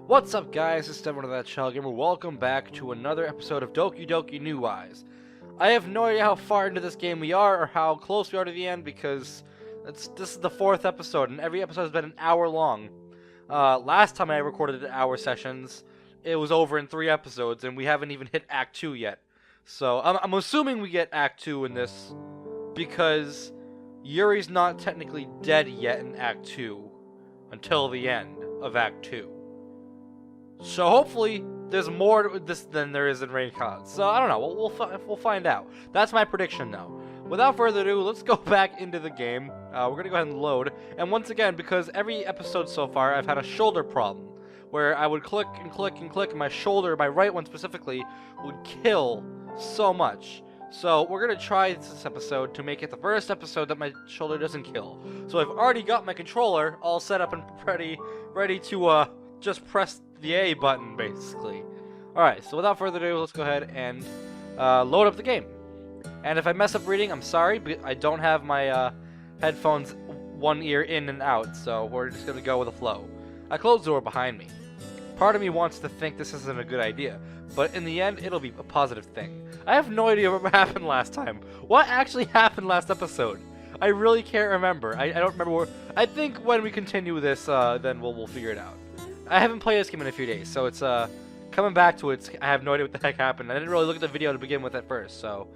What's up, guys? It's Devin of That Child Gamer. Welcome back to another episode of Doki Doki New Wise. I have no idea how far into this game we are or how close we are to the end because this is the 4th episode and every episode has been an hour long. Last time I recorded hour sessions, it was over in 3 episodes and we haven't even hit Act 2 yet. So I'm assuming we get Act 2 in this because Yuri's not technically dead yet in Act 2 until the end of Act 2. So hopefully there's more to this than there is in Rain Clouds. So I don't know. We'll find out. That's my prediction, though. Without further ado, let's go back into the game. We're gonna go ahead and load. And once again, because every episode so far, I've had a shoulder problem where I would click and click and click, and my shoulder, my right one specifically, would kill so much. So we're gonna try this episode to make it the first episode that my shoulder doesn't kill. So I've already got my controller all set up and ready to just press the A button, basically. Alright, so without further ado, let's go ahead and load up the game. And if I mess up reading, I'm sorry, but I don't have my headphones one ear in and out, so we're just going to go with the flow. I closed the door behind me. Part of me wants to think this isn't a good idea, but in the end, it'll be a positive thing. I have no idea what happened last time. What actually happened last episode? I really can't remember. I don't remember where... I think when we continue this, then we'll figure it out. I haven't played this game in a few days, so it's coming back to it. I have no idea what the heck happened. I didn't really look at the video to begin with at first, so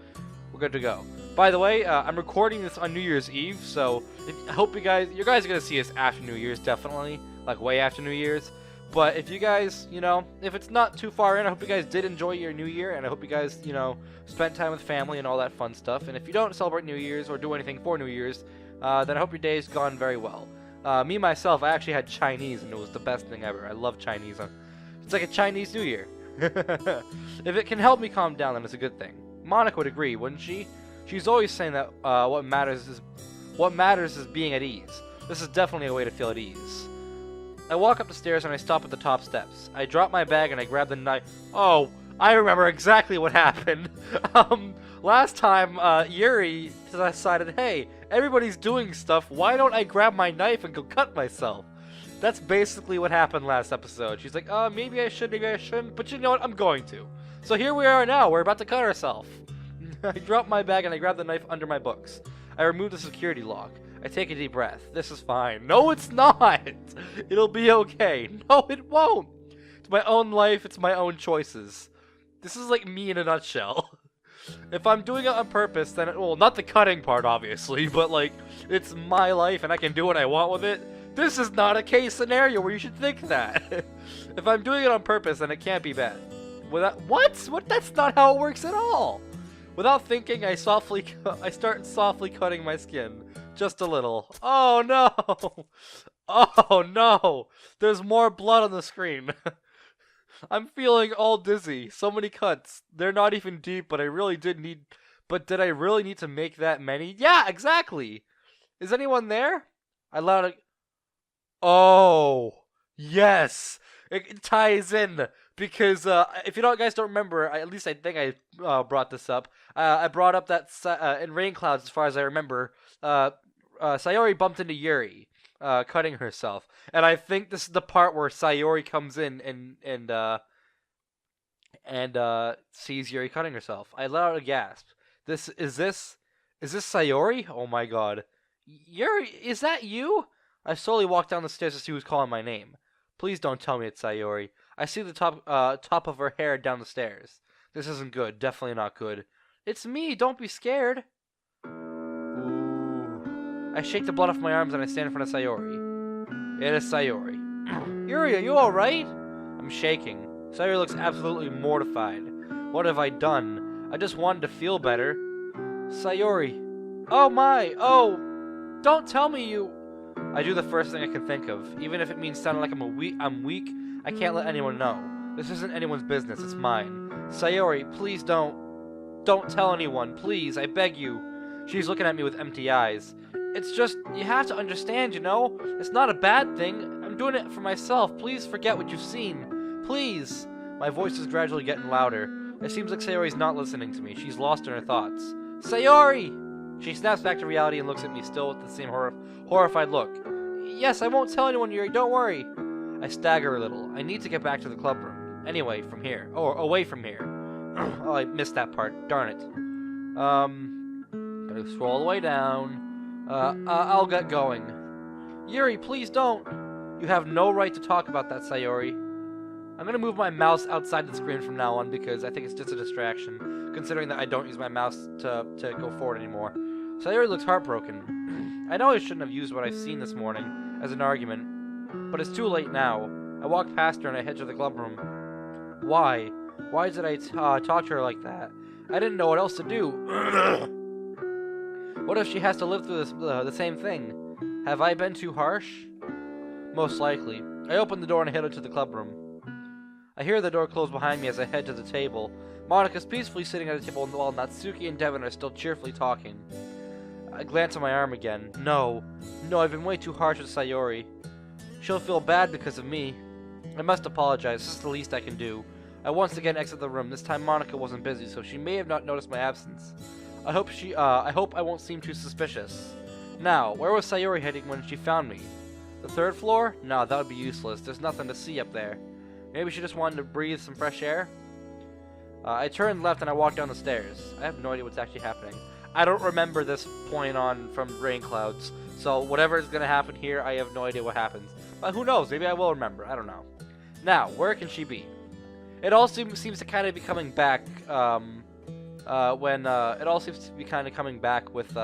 we're good to go. By the way, I'm recording this on New Year's Eve, so I hope you guys are gonna see this after New Year's, definitely, like way after New Year's. But if you guys, if it's not too far in, I hope you guys did enjoy your New Year, and I hope you guys, spent time with family and all that fun stuff. And if you don't celebrate New Year's or do anything for New Year's, then I hope your day's gone very well. Me, myself, I actually had Chinese, and it was the best thing ever. I love Chinese. It's like a Chinese New Year. If it can help me calm down, then it's a good thing. Monica would agree, wouldn't she? She's always saying that what matters is being at ease. This is definitely a way to feel at ease. I walk up the stairs and I stop at the top steps. I drop my bag and I grab the knife. Oh, I remember exactly what happened. Last time, Yuri decided, hey, everybody's doing stuff, why don't I grab my knife and go cut myself? That's basically what happened last episode. She's like, maybe I should, maybe I shouldn't, but you know what, I'm going to. So here we are now, we're about to cut ourselves. I drop my bag and I grab the knife under my books. I remove the security lock. I take a deep breath. This is fine. No, it's not! It'll be okay. No, it won't! It's my own life, it's my own choices. This is like me in a nutshell. If I'm doing it on purpose, then well, not the cutting part, obviously, but like, it's my life and I can do what I want with it. This is not a case scenario where you should think that. If I'm doing it on purpose, then it can't be bad. What? That's not how it works at all. Without thinking, I start softly cutting my skin. Just a little. Oh no! Oh no! There's more blood on the screen. I'm feeling all dizzy. So many cuts. They're not even deep, but did I really need to make that many? Yeah, exactly. Is anyone there? I let it. Oh, yes. It ties in because if you guys don't remember, at least I think I brought this up. I brought up that in Rain Clouds, as far as I remember, Sayori bumped into Yuri. Cutting herself, and I think this is the part where Sayori comes in and sees Yuri cutting herself. I let out a gasp. Is this Sayori? Oh my god, Yuri, is that you? I slowly walk down the stairs to see who's calling my name. Please don't tell me it's Sayori. I see the top of her hair down the stairs. This isn't good. Definitely not good. It's me. Don't be scared. I shake the blood off my arms and I stand in front of Sayori. It is Sayori. Yuri, are you alright? I'm shaking. Sayori looks absolutely mortified. What have I done? I just wanted to feel better. Sayori. Oh my! Oh! Don't tell me you... I do the first thing I can think of. Even if it means sounding like I'm weak, I can't let anyone know. This isn't anyone's business, it's mine. Sayori, please don't. Don't tell anyone, please, I beg you. She's looking at me with empty eyes. It's just, you have to understand, It's not a bad thing. I'm doing it for myself. Please forget what you've seen. Please. My voice is gradually getting louder. It seems like Sayori's not listening to me. She's lost in her thoughts. Sayori! She snaps back to reality and looks at me, still with the same horrified look. Yes, I won't tell anyone, Yuri, don't worry. I stagger a little. I need to get back to the club room. Anyway, from here. Or away from here. Oh, I missed that part. Darn it. Gotta scroll all the way down. I'll get going. Yuri, please don't. You have no right to talk about that, Sayori. I'm gonna move my mouse outside the screen from now on because I think it's just a distraction, considering that I don't use my mouse to go forward anymore. Sayori looks heartbroken. I know I shouldn't have used what I've seen this morning as an argument, but it's too late now. I walk past her and I head to the club room. Why? Why did I talk to her like that? I didn't know what else to do. What if she has to live through this, the same thing? Have I been too harsh? Most likely. I open the door and head into the club room. I hear the door close behind me as I head to the table. Monika's peacefully sitting at a table while Natsuki and Devin are still cheerfully talking. I glance at my arm again. No, I've been way too harsh with Sayori. She'll feel bad because of me. I must apologize. This is the least I can do. I once again exit the room. This time Monika wasn't busy, so she may have not noticed my absence. I hope I won't seem too suspicious. Now, where was Sayori heading when she found me? The third floor? No, that would be useless. There's nothing to see up there. Maybe she just wanted to breathe some fresh air? I turned left and I walked down the stairs. I have no idea what's actually happening. I don't remember this point on from Rain Clouds, so whatever is going to happen here, I have no idea what happens. But who knows? Maybe I will remember. I don't know. Now, where can she be? It all seems to kind of be coming back it all seems to be kind of coming back with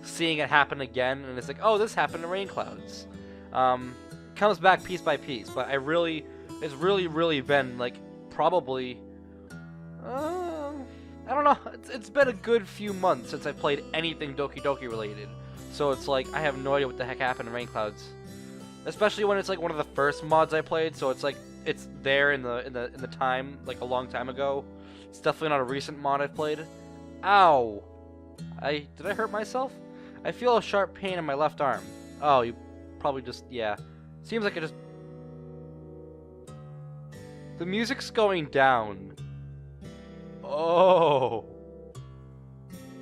seeing it happen again, and it's like, oh, this happened in Rain Clouds. Comes back piece by piece, but it's really been like probably I don't know, it's been a good few months since I played anything Doki Doki related, so it's like I have no idea what the heck happened in Rain Clouds, especially when it's like one of the first mods I played, so it's like it's there in the time, like a long time ago. It's definitely not a recent mod I've played. Ow! Did I hurt myself? I feel a sharp pain in my left arm. Oh, you probably just, yeah. Seems like I just... The music's going down. Oh.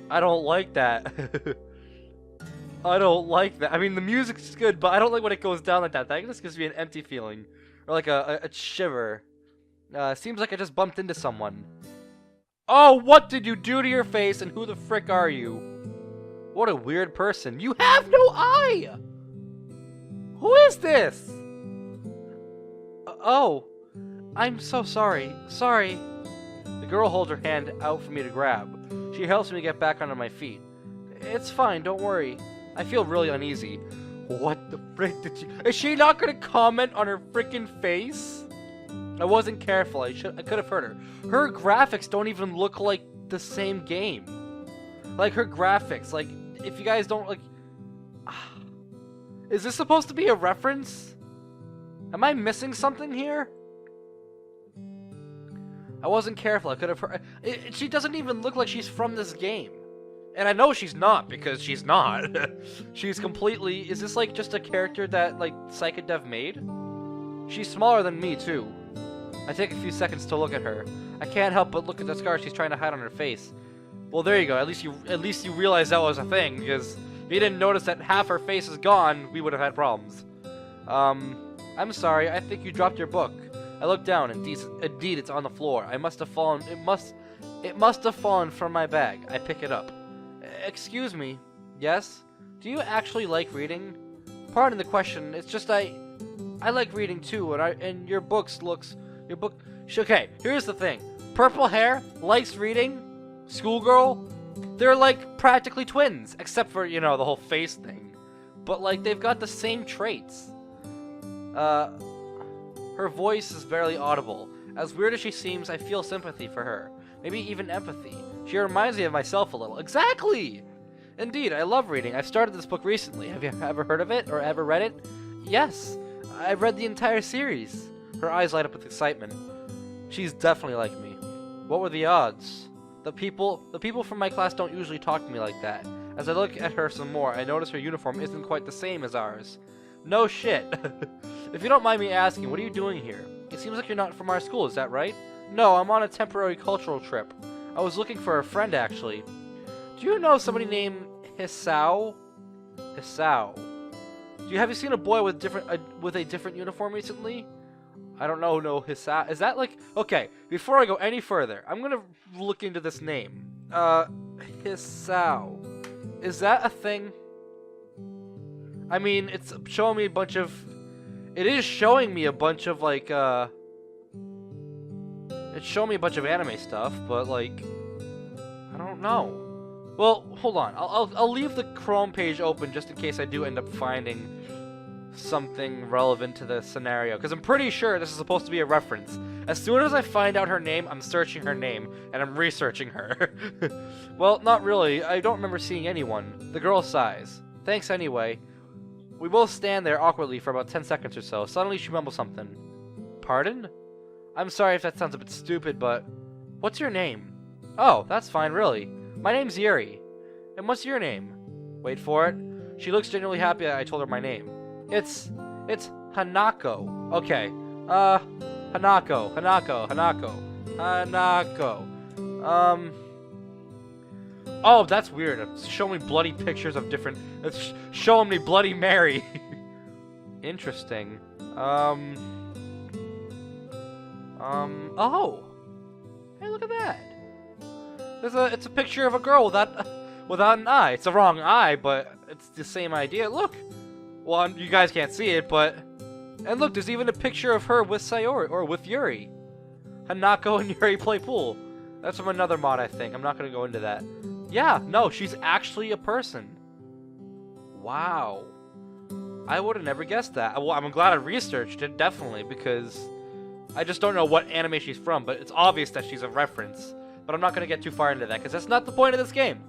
I don't like that. I don't like that. I mean, the music's good, but I don't like when it goes down like that. That just gives me an empty feeling. Or like a shiver. Seems like I just bumped into someone. Oh, what did you do to your face, and who the frick are you? What a weird person. You have no eye! Who is this? Oh, I'm so sorry. Sorry. The girl holds her hand out for me to grab. She helps me get back onto my feet. It's fine, don't worry. I feel really uneasy. What the frick did she... Is she not gonna comment on her frickin' face? I wasn't careful. I could have heard her. Her graphics don't even look like the same game. Like, her graphics, like, if you guys don't, like... Is this supposed to be a reference? Am I missing something here? I wasn't careful. I could have heard... She doesn't even look like she's from this game. And I know she's not, because she's not. She's completely... Is this, like, just a character that, like, Psychodev made? She's smaller than me, too. I take a few seconds to look at her. I can't help but look at the scar she's trying to hide on her face. Well, there you go. At least you realize that was a thing, because if you didn't notice that half her face is gone, we would have had problems. I'm sorry. I think you dropped your book. I look down, and indeed, it's on the floor. I must have fallen. It must have fallen from my bag. I pick it up. Excuse me. Yes? Do you actually like reading? Pardon the question. It's just I like reading too, and your book. Okay, here's the thing. Purple hair, likes reading, schoolgirl. They're like practically twins, except for, you know, the whole face thing. But like they've got the same traits. Her voice is barely audible. As weird as she seems, I feel sympathy for her. Maybe even empathy. She reminds me of myself a little. Exactly! Indeed, I love reading. I've started this book recently. Have you ever heard of it or ever read it? Yes. I've read the entire series. Her eyes light up with excitement. She's definitely like me. What were the odds? The people from my class don't usually talk to me like that. As I look at her some more, I notice her uniform isn't quite the same as ours. No shit. If you don't mind me asking, what are you doing here? It seems like you're not from our school, is that right? No, I'm on a temporary cultural trip. I was looking for a friend, actually. Do you know somebody named Hisao? Hisao. Have you seen a boy with a different uniform recently? I don't know. No, Hisao. Is that like okay? Before I go any further, I'm gonna look into this name. Hisao. Is that a thing? I mean, it's showing me a bunch of. It is showing me a bunch of like It's showing me a bunch of anime stuff, but like, I don't know. Well, hold on. I'll leave the Chrome page open just in case I do end up finding something relevant to the scenario, because I'm pretty sure this is supposed to be a reference. As soon as I find out her name, I'm searching her name, and I'm researching her. Well, not really. I don't remember seeing anyone. The girl sighs. Thanks anyway. We both stand there awkwardly for about 10 seconds or so. Suddenly she mumbles something. Pardon? I'm sorry if that sounds a bit stupid, but... What's your name? Oh, that's fine, really. My name's Yuri. And what's your name? Wait for it. She looks genuinely happy that I told her my name. It's Hanako. Okay. Hanako. Oh, that's weird. It's showing me bloody pictures of different... It's showing me Bloody Mary. Interesting. Oh! Hey, look at that! It's a picture of a girl without an eye. It's the wrong eye, but it's the same idea. Look! Well, you guys can't see it, but... And look, there's even a picture of her with Sayori, or with Yuri. Hanako and Yuri play pool. That's from another mod, I think. I'm not gonna go into that. Yeah, no, she's actually a person. Wow. I would have never guessed that. Well, I'm glad I researched it, definitely, because... I just don't know what anime she's from, but it's obvious that she's a reference. But I'm not gonna get too far into that, because that's not the point of this game.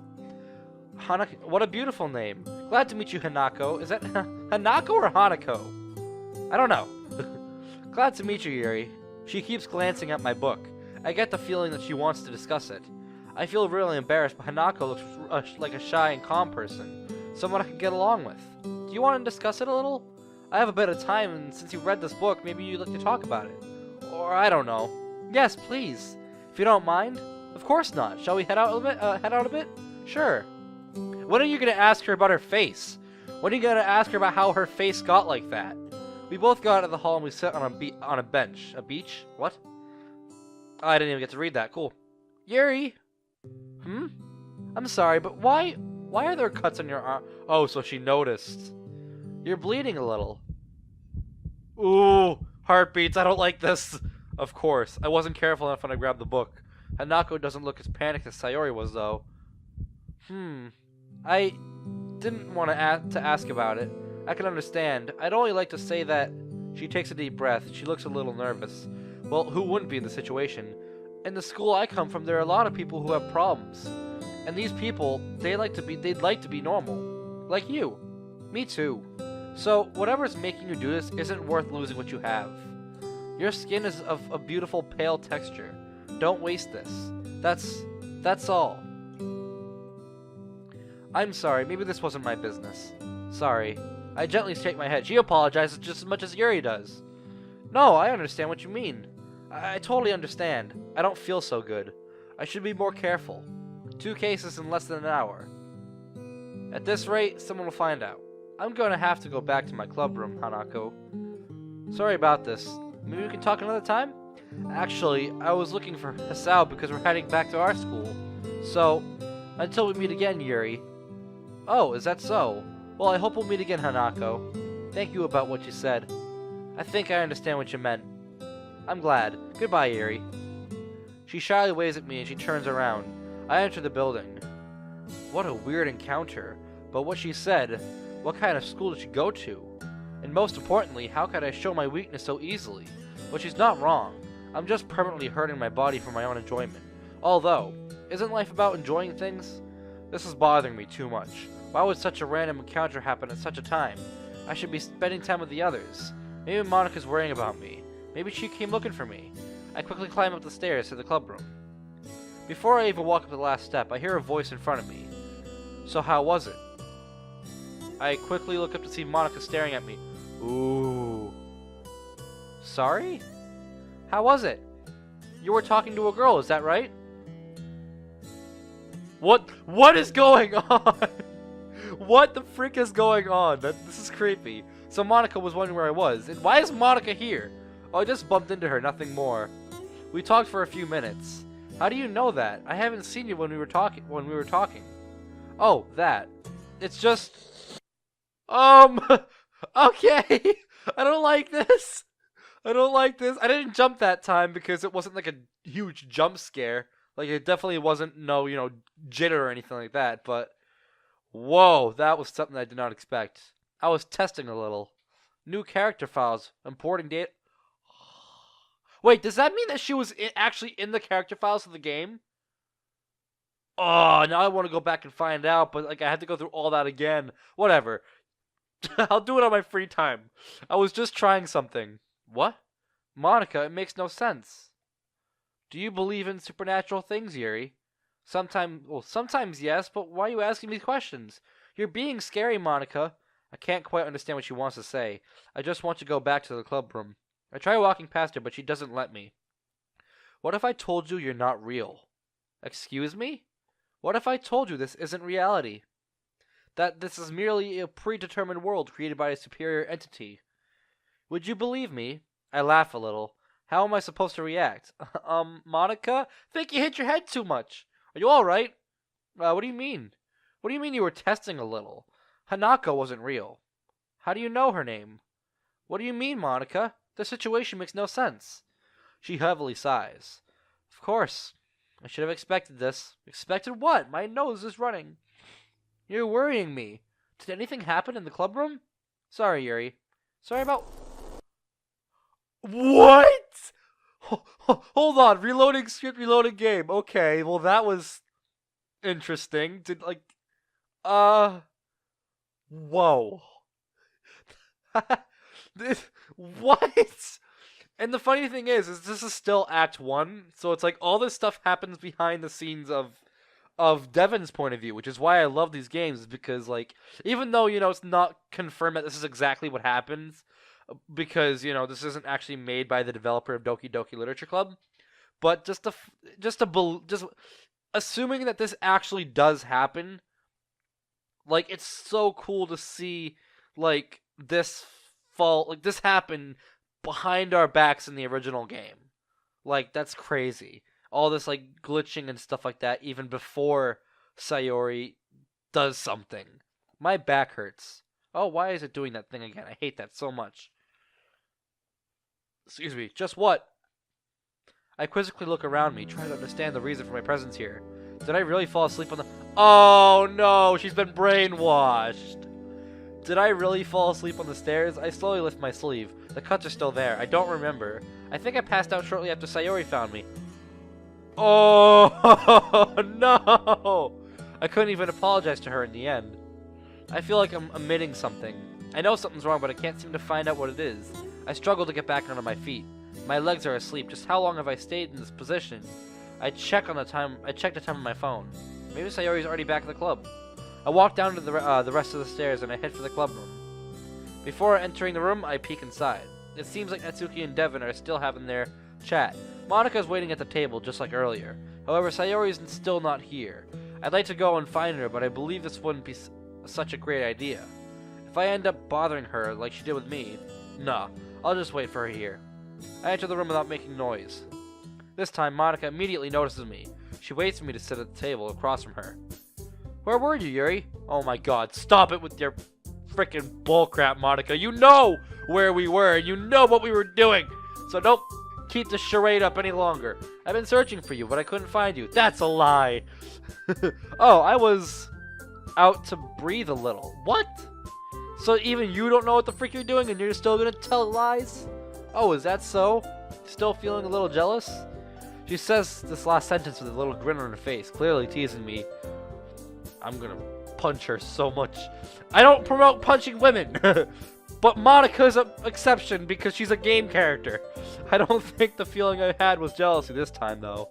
Hanako, what a beautiful name. Glad to meet you, Hanako. Is that Hanako or Hanako? I don't know. Glad to meet you, Yuri. She keeps glancing at my book. I get the feeling that she wants to discuss it. I feel really embarrassed, but Hanako looks like a shy and calm person. Someone I can get along with. Do you want to discuss it a little? I have a bit of time, and since you read this book, maybe you'd like to talk about it. Or I don't know. Yes, please. If you don't mind. Of course not. Shall we head out a bit? Sure. When are you gonna ask her about her face? When are you gonna ask her about how her face got like that? We both go out of the hall and we sit on a bench. A beach? What? Oh, I didn't even get to read that. Cool. Yuri? I'm sorry, but why are there cuts on your arm? Oh, so she noticed. You're bleeding a little. Ooh, heartbeats. I don't like this. Of course. I wasn't careful enough when I grabbed the book. Hanako doesn't look as panicked as Sayori was, though. I didn't want to ask about it. I can understand. I'd only like to say that... She takes a deep breath. She looks a little nervous. Well, who wouldn't be in the situation? In the school I come from, there are a lot of people who have problems. And these people, they'd like to be normal. Like you. Me too. So, whatever's making you do this isn't worth losing what you have. Your skin is of a beautiful pale texture. Don't waste this. That's all. I'm sorry, maybe this wasn't my business. Sorry. I gently shake my head. She apologizes just as much as Yuri does. No, I understand what you mean. I totally understand. I don't feel so good. I should be more careful. 2 cases in less than an hour. At this rate, someone will find out. I'm going to have to go back to my club room, Hanako. Sorry about this. Maybe we can talk another time? Actually, I was looking for Hisao because we're heading back to our school. So, until we meet again, Yuri. Oh, is that so? Well, I hope we'll meet again, Hanako. Thank you about what you said. I think I understand what you meant. I'm glad. Goodbye, Yuri. She shyly waves at me and she turns around. I enter the building. What a weird encounter. But what she said, what kind of school did she go to? And most importantly, how could I show my weakness so easily? But she's not wrong. I'm just permanently hurting my body for my own enjoyment. Although, isn't life about enjoying things? This is bothering me too much. Why would such a random encounter happen at such a time? I should be spending time with the others. Maybe Monika's worrying about me. Maybe she came looking for me. I quickly climb up the stairs to the club room. Before I even walk up the last step, I hear a voice in front of me. So how was it? I quickly look up to see Monika staring at me. Ooh. Sorry? How was it? You were talking to a girl, is that right? What is going on? What the frick is going on? This is creepy. So Monica was wondering where I was. And why is Monica here? Oh, I just bumped into her, nothing more. We talked for a few minutes. How do you know that? I haven't seen you when we were talking. Oh, that. It's just... Okay. I don't like this. I don't like this. I didn't jump that time because it wasn't like a huge jump scare. Like, it definitely wasn't no, jitter or anything like that. But, whoa, that was something I did not expect. I was testing a little. New character files. Importing data. Wait, does that mean that she was actually in the character files of the game? Oh, now I want to go back and find out, but like I had to go through all that again. Whatever. I'll do it on my free time. I was just trying something. What? Monica, it makes no sense. Do you believe in supernatural things, Yuri? Sometimes yes, but why are you asking me questions? You're being scary, Monica. I can't quite understand what she wants to say. I just want to go back to the club room. I try walking past her, but she doesn't let me. What if I told you you're not real? Excuse me? What if I told you this isn't reality? That this is merely a predetermined world created by a superior entity? Would you believe me? I laugh a little. How am I supposed to react? Monica? Think you hit your head too much. Are you alright? What do you mean? What do you mean you were testing a little? Hanako wasn't real. How do you know her name? What do you mean, Monica? The situation makes no sense. She heavily sighs. Of course. I should have expected this. Expected what? My nose is running. You're worrying me. Did anything happen in the club room? Sorry, Yuri. Sorry about... What? Hold on. Reloading script, reloading game. Okay, well that was interesting. Whoa. What? And the funny thing is this is still Act 1, so it's like all this stuff happens behind the scenes of Devin's point of view, which is why I love these games, is because, like, even though, it's not confirmed that this is exactly what happens, because, this isn't actually made by the developer of Doki Doki Literature Club, but just assuming that this actually does happen, like, it's so cool to see, like, this happen behind our backs in the original game. Like, that's crazy. All this, like, glitching and stuff like that, even before Sayori does something. My back hurts. Oh, why is it doing that thing again? I hate that so much. Excuse me, just what? I quizzically look around me, trying to understand the reason for my presence here. Did I really fall asleep on the... Oh, no, she's been brainwashed. Did I really fall asleep on the stairs? I slowly lift my sleeve. The cuts are still there. I don't remember. I think I passed out shortly after Sayori found me. Oh, no! I couldn't even apologize to her in the end. I feel like I'm omitting something. I know something's wrong, but I can't seem to find out what it is. I struggle to get back onto my feet. My legs are asleep. Just how long have I stayed in this position? I checked the time on my phone. Maybe Sayori's already back at the club. I walk down to the rest of the stairs and I head for the club room. Before entering the room, I peek inside. It seems like Natsuki and Devin are still having their chat. Monika's waiting at the table, just like earlier. However, Sayori's still not here. I'd like to go and find her, but I believe this wouldn't be such a great idea. If I end up bothering her like she did with me, nah, I'll just wait for her here. I enter the room without making noise. This time, Monica immediately notices me. She waits for me to sit at the table across from her. Where were you, Yuri? Oh my god, stop it with your frickin' bullcrap, Monica. You know where we were, and you know what we were doing. So don't keep the charade up any longer. I've been searching for you, but I couldn't find you. That's a lie. Oh, I was out to breathe a little. What? So even you don't know what the frick you're doing, and you're still gonna tell lies? Oh, is that so? Still feeling a little jealous? She says this last sentence with a little grin on her face, clearly teasing me. I'm gonna punch her so much. I don't promote punching women, but Monica's an exception because she's a game character. I don't think the feeling I had was jealousy this time, though.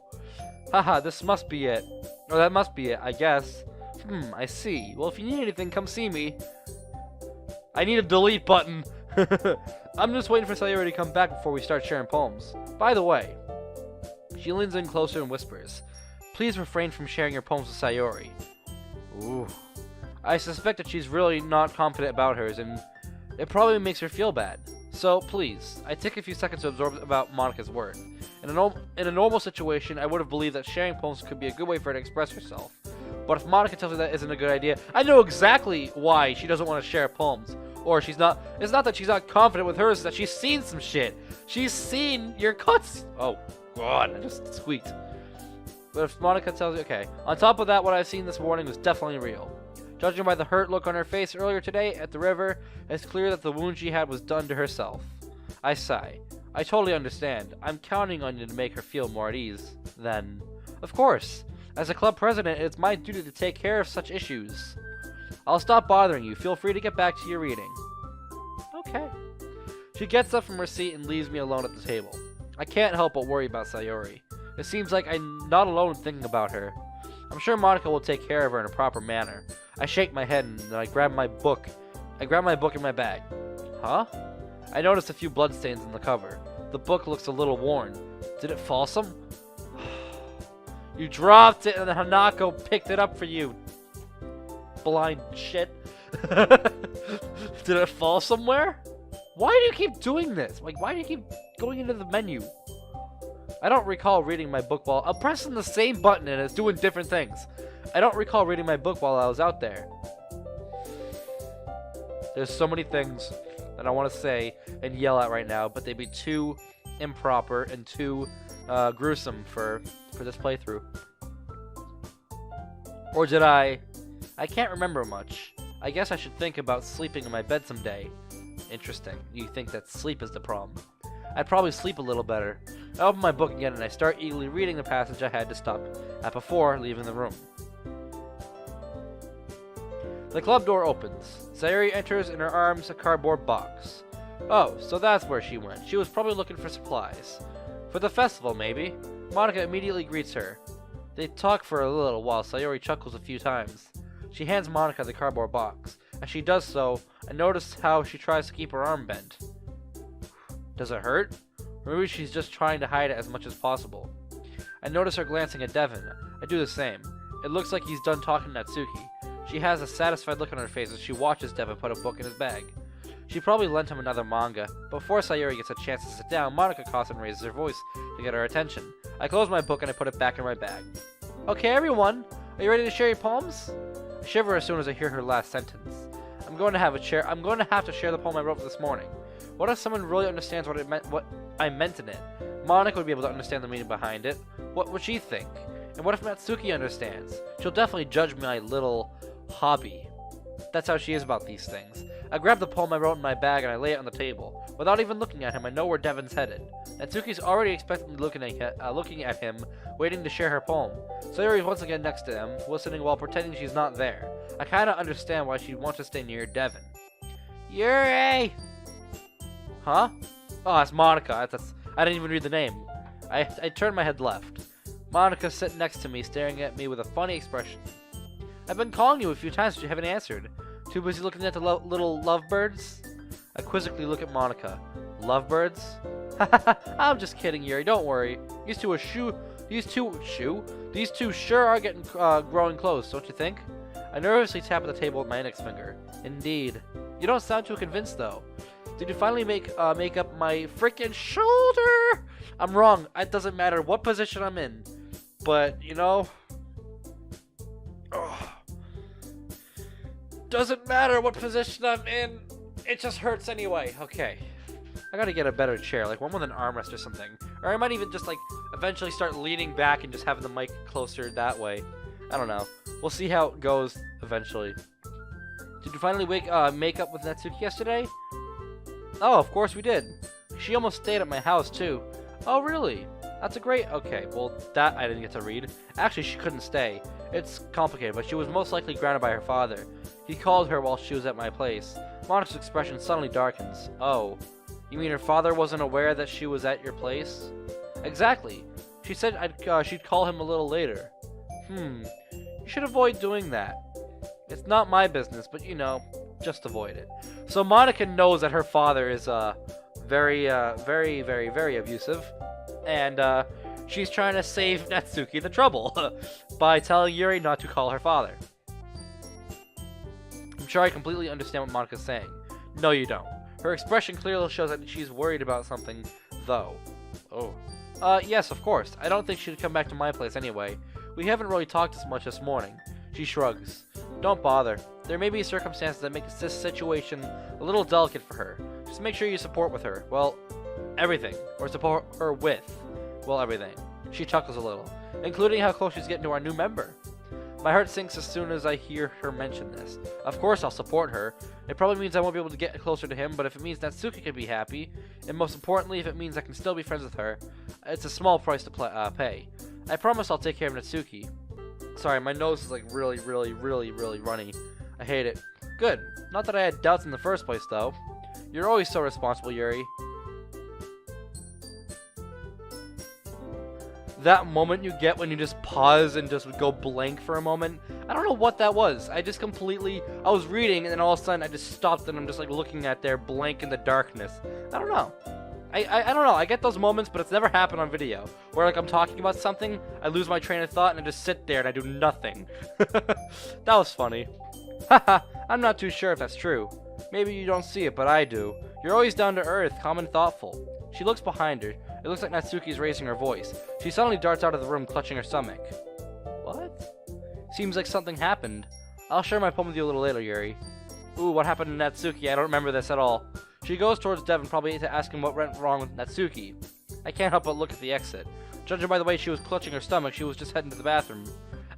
Haha, this must be it. Or that must be it, I guess. I see. Well, if you need anything, come see me. I need a delete button. I'm just waiting for Sayori to come back before we start sharing poems. By the way, she leans in closer and whispers, Please refrain from sharing your poems with Sayori. Ooh. I suspect that she's really not confident about hers, and it probably makes her feel bad. So, please, I take a few seconds to absorb about Monika's words. In a normal situation, I would have believed that sharing poems could be a good way for her to express herself. But if Monika tells me that isn't a good idea, I know exactly why she doesn't want to share poems. Or it's not that she's not confident with hers, it's that she's seen some shit. She's seen your cuts. Oh, God, I just squeaked. But if Monika tells you, okay. On top of that, what I've seen this morning was definitely real. Judging by the hurt look on her face earlier today at the river, it's clear that the wound she had was done to herself. I sigh. I totally understand. I'm counting on you to make her feel more at ease. Then, of course, as a club president, it's my duty to take care of such issues. I'll stop bothering you. Feel free to get back to your reading. Okay. She gets up from her seat and leaves me alone at the table. I can't help but worry about Sayori. It seems like I'm not alone thinking about her. I'm sure Monika will take care of her in a proper manner. I shake my head and then I grab my book. I grab my book in my bag. Huh? I noticed a few bloodstains in the cover. The book looks a little worn. Did it fall some? You dropped it and Hanako picked it up for you. Blind shit. Did it fall somewhere? Why do you keep doing this? Like, why do you keep going into the menu? I don't recall reading my book while... I'm pressing the same button and it's doing different things. I don't recall reading my book while I was out there. There's so many things that I want to say and yell at right now, but they'd be too improper and too gruesome for this playthrough. Or did I can't remember much. I guess I should think about sleeping in my bed someday. Interesting. You think that sleep is the problem. I'd probably sleep a little better. I open my book again and I start eagerly reading the passage I had to stop at before leaving the room. The club door opens. Sayori enters in her arms a cardboard box. Oh, so that's where she went. She was probably looking for supplies. For the festival, maybe. Monika immediately greets her. They talk for a little while Sayori chuckles a few times. She hands Monika the cardboard box. As she does so, I notice how she tries to keep her arm bent. Does it hurt? Or maybe she's just trying to hide it as much as possible. I notice her glancing at Devin. I do the same. It looks like he's done talking to Natsuki. She has a satisfied look on her face as she watches Devin put a book in his bag. She probably lent him another manga. Before Sayori gets a chance to sit down, Monika coughs and raises her voice to get her attention. I close my book and I put it back in my bag. Okay, everyone, are you ready to share your poems? I shiver as soon as I hear her last sentence. I'm going to have to share the poem I wrote this morning. What if someone really understands what I meant in it? Monika would be able to understand the meaning behind it. What would she think? And what if Natsuki understands? She'll definitely judge my little hobby. That's how she is about these things. I grab the poem I wrote in my bag and I lay it on the table. Without even looking at him, I know where Devin's headed. Natsuki's already expectantly looking at him, waiting to share her poem. Sayori's once again next to him, listening while pretending she's not there. I kinda understand why she'd want to stay near Devin. Yuri! Huh? Oh, that's Monika. I didn't even read the name. I turned my head left. Monika sitting next to me, staring at me with a funny expression. I've been calling you a few times, but you haven't answered. Too busy looking at the little lovebirds? I quizzically look at Monika. Lovebirds? I'm just kidding, Yuri. Don't worry. These two sure are getting growing close, don't you think? I nervously tap at the table with my index finger. Indeed. You don't sound too convinced, though. Did you finally make up my freaking shoulder? I'm wrong. It doesn't matter what position I'm in. But, you know... Doesn't matter what position I'm in. It just hurts anyway. Okay. I gotta get a better chair, like one with an armrest or something. Or I might even just, like, eventually start leaning back and just having the mic closer that way. I don't know. We'll see how it goes eventually. Did you finally make up with Natsuki yesterday? Oh, of course we did. She almost stayed at my house, too. Oh, really? That's a great... Okay, well, that I didn't get to read. Actually, she couldn't stay. It's complicated, but she was most likely grounded by her father. He called her while she was at my place. Monika's expression suddenly darkens. Oh. You mean her father wasn't aware that she was at your place? Exactly. She said she'd call him a little later. You should avoid doing that. It's not my business, but you know, just avoid it. So Monika knows that her father is very abusive, and She's trying to save Natsuki the trouble by telling Yuri not to call her father. I'm sure I completely understand what Monika's saying. No, you don't. Her expression clearly shows that she's worried about something, though. Oh. Yes, of course. I don't think she'd come back to my place anyway. We haven't really talked as much this morning. She shrugs. Don't bother. There may be circumstances that make this situation a little delicate for her. Just make sure you support with her. Well, everything. Or support her with. Well, everything. She chuckles a little, including how close she's getting to our new member. My heart sinks as soon as I hear her mention this. Of course I'll support her. It probably means I won't be able to get closer to him, but if it means Natsuki can be happy, and most importantly, if it means I can still be friends with her, it's a small price to pay. I promise I'll take care of Natsuki. Sorry, my nose is like really runny. I hate it. Good. Not that I had doubts in the first place, though. You're always so responsible, Yuri. That moment you get when you just pause and just go blank for a moment. I don't know what that was. I was reading and then all of a sudden I just stopped and I'm just like looking at there blank in the darkness. I don't know. I don't know. I get those moments, but it's never happened on video. Where like I'm talking about something, I lose my train of thought and I just sit there and I do nothing. That was funny. Haha, I'm not too sure if that's true. Maybe you don't see it, but I do. You're always down to earth, calm and thoughtful. She looks behind her. It looks like Natsuki's raising her voice. She suddenly darts out of the room, clutching her stomach. What? Seems like something happened. I'll share my poem with you a little later, Yuri. Ooh, what happened to Natsuki? I don't remember this at all. She goes towards Devin, probably to ask him what went wrong with Natsuki. I can't help but look at the exit. Judging by the way she was clutching her stomach, she was just heading to the bathroom.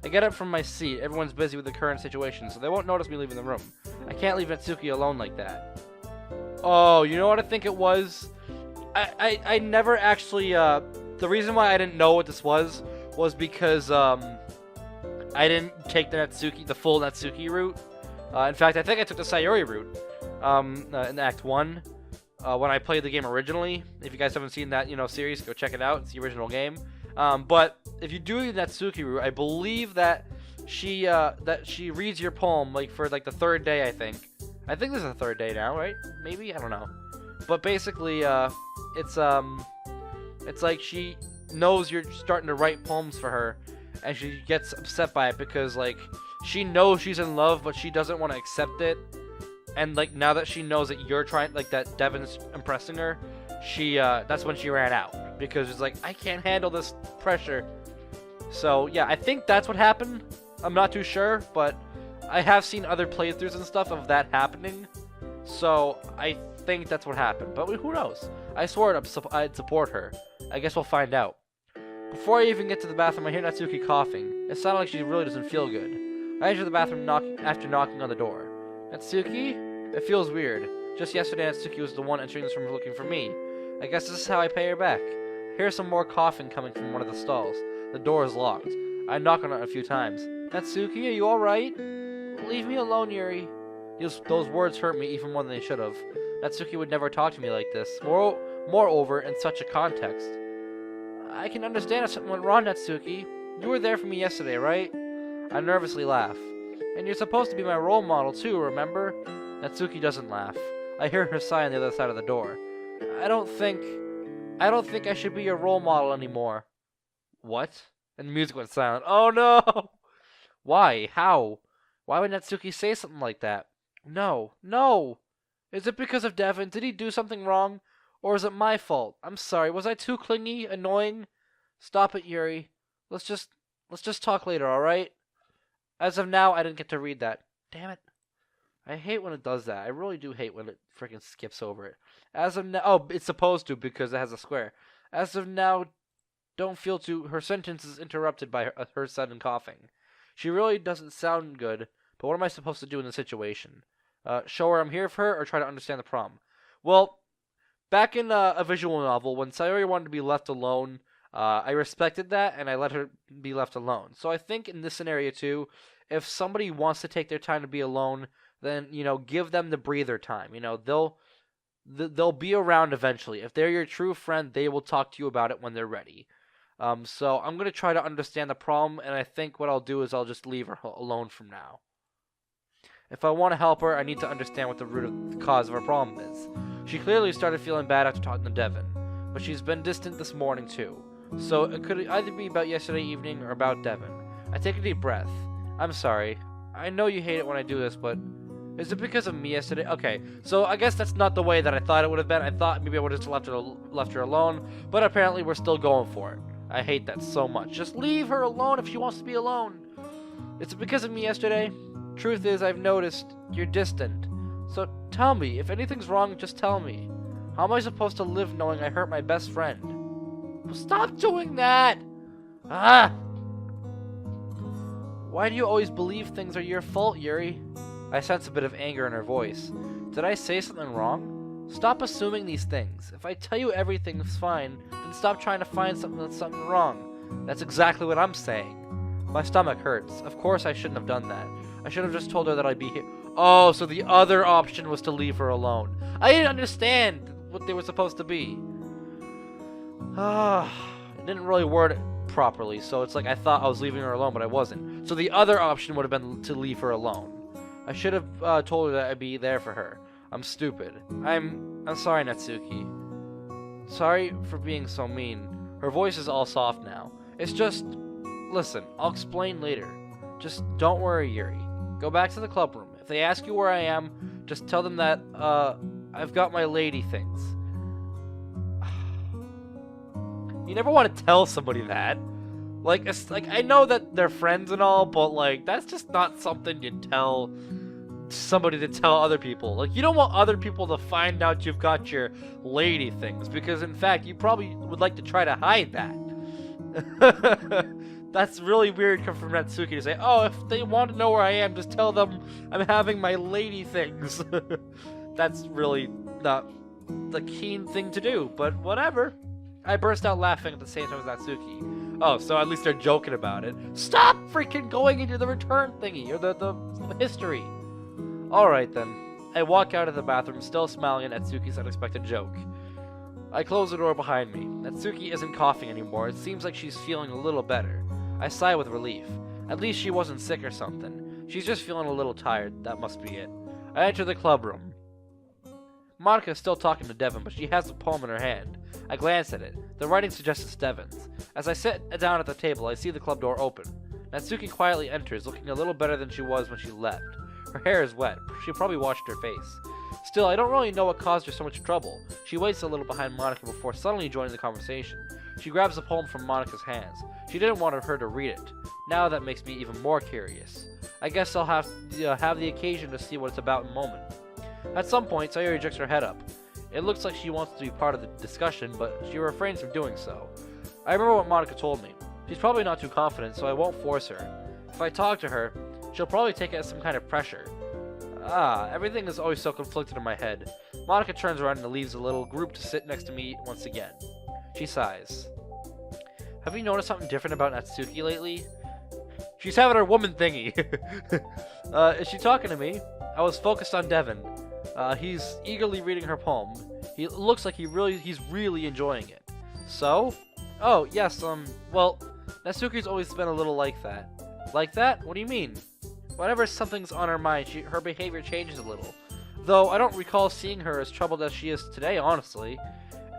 I get up from my seat. Everyone's busy with the current situation, so they won't notice me leaving the room. I can't leave Natsuki alone like that. Oh, you know what I think it was? I never actually, the reason why I didn't know what this was because, I didn't take the full Natsuki route. In fact, I think I took the Sayori route, in Act 1, when I played the game originally. If you guys haven't seen that, series, go check it out. It's the original game. But if you do the Natsuki route, I believe that she reads your poem, like, for, like, the third day, I think. I think this is the third day now, right? Maybe? I don't know. But basically, it's like she knows you're starting to write poems for her, and she gets upset by it because, like, she knows she's in love, but she doesn't want to accept it. And, like, now that she knows that you're trying, like, that Devin's impressing her, that's when she ran out. Because it's like, I can't handle this pressure. So, yeah, I think that's what happened. I'm not too sure, but I have seen other playthroughs and stuff of that happening. So, I think that's what happened. But who knows? I swore I'd support her. I guess we'll find out. Before I even get to the bathroom, I hear Natsuki coughing. It sounded like she really doesn't feel good. I enter the bathroom after knocking on the door. Natsuki? It feels weird. Just yesterday, Natsuki was the one entering this room looking for me. I guess this is how I pay her back. I hear some more coughing coming from one of the stalls. The door is locked. I knock on it a few times. Natsuki, are you alright? Leave me alone, Yuri. Those words hurt me even more than they should have. Natsuki would never talk to me like this. Moreover, in such a context. I can understand if something went wrong, Natsuki. You were there for me yesterday, right? I nervously laugh. And you're supposed to be my role model too, remember? Natsuki doesn't laugh. I hear her sigh on the other side of the door. I don't think I should be your role model anymore. What? And the music went silent. Oh no! Why? How? Why would Natsuki say something like that? No. No! Is it because of Devin? Did he do something wrong? Or is it my fault? I'm sorry. Was I too clingy? Annoying? Stop it, Yuri. Let's just talk later, alright? As of now, I didn't get to read that. Damn it. I hate when it does that. I really do hate when it freaking skips over it. As of now... Oh, it's supposed to because it has a square. As of now, don't feel too... Her sentence is interrupted by her sudden coughing. She really doesn't sound good, but what am I supposed to do in the situation? Show her I'm here for her or try to understand the problem? Well, back in a visual novel, when Sayori wanted to be left alone, I respected that and I let her be left alone. So I think in this scenario too, if somebody wants to take their time to be alone, then, give them the breather time. They'll be around eventually. If they're your true friend, they will talk to you about it when they're ready. So I'm going to try to understand the problem, and I think what I'll do is I'll just leave her alone from now. If I want to help her, I need to understand what the root of the cause of her problem is. She clearly started feeling bad after talking to Devin, but she's been distant this morning too. So it could either be about yesterday evening or about Devin. I take a deep breath. I'm sorry. I know you hate it when I do this, but is it because of me yesterday? Okay, so I guess that's not the way that I thought it would have been. I thought maybe I would have just left her alone, but apparently we're still going for it. I hate that so much. Just leave her alone if she wants to be alone. Is it because of me yesterday? Truth is, I've noticed you're distant. So tell me, if anything's wrong, just tell me. How am I supposed to live knowing I hurt my best friend? Well, stop doing that! Ah! Why do you always believe things are your fault, Yuri? I sense a bit of anger in her voice. Did I say something wrong? Stop assuming these things. If I tell you everything's fine, then stop trying to find something wrong. That's exactly what I'm saying. My stomach hurts. Of course I shouldn't have done that. I should have just told her that I'd be here. Oh, so the other option was to leave her alone. I didn't understand what they were supposed to be. I didn't really word it properly, so it's like I thought I was leaving her alone, but I wasn't. So the other option would have been to leave her alone. I should have told her that I'd be there for her. I'm stupid. I'm sorry, Natsuki. Sorry for being so mean. Her voice is all soft now. It's just... Listen, I'll explain later. Just don't worry, Yuri. Go back to the club room. If they ask you where I am, just tell them that, I've got my lady things. You never want to tell somebody that. Like, it's like, I know that they're friends and all, but like, that's just not something you tell somebody to tell other people. Like, you don't want other people to find out you've got your lady things, because in fact, you probably would like to try to hide that. That's really weird coming from Natsuki to say, oh, if they want to know where I am, just tell them I'm having my lady things. That's really not the keen thing to do, but whatever. I burst out laughing at the same time as Natsuki. Oh, so at least they're joking about it. Stop freaking going into the return thingy, or the history. Alright then. I walk out of the bathroom, still smiling at Natsuki's unexpected joke. I close the door behind me. Natsuki isn't coughing anymore. It seems like she's feeling a little better. I sigh with relief. At least she wasn't sick or something. She's just feeling a little tired. That must be it. I enter the club room. Monica is still talking to Devin, but she has the poem in her hand. I glance at it. The writing suggests it's Devin's. As I sit down at the table, I see the club door open. Natsuki quietly enters, looking a little better than she was when she left. Her hair is wet. She probably washed her face. Still, I don't really know what caused her so much trouble. She waits a little behind Monica before suddenly joining the conversation. She grabs the poem from Monica's hands. She didn't want her to read it. Now that makes me even more curious. I guess I'll have the occasion to see what it's about in a moment. At some point, Sayori jerks her head up. It looks like she wants to be part of the discussion, but she refrains from doing so. I remember what Monica told me. She's probably not too confident, so I won't force her. If I talk to her, she'll probably take it as some kind of pressure. Everything is always so conflicted in my head. Monica turns around and leaves the little group to sit next to me once again. She sighs. Have you noticed something different about Natsuki lately? She's having her woman thingy. Is she talking to me? I was focused on Devin. He's eagerly reading her poem. He looks like he's really enjoying it. So? Oh, yes, well, Natsuki's always been a little like that. Like that? What do you mean? Whenever something's on her mind, her behavior changes a little. Though I don't recall seeing her as troubled as she is today, honestly.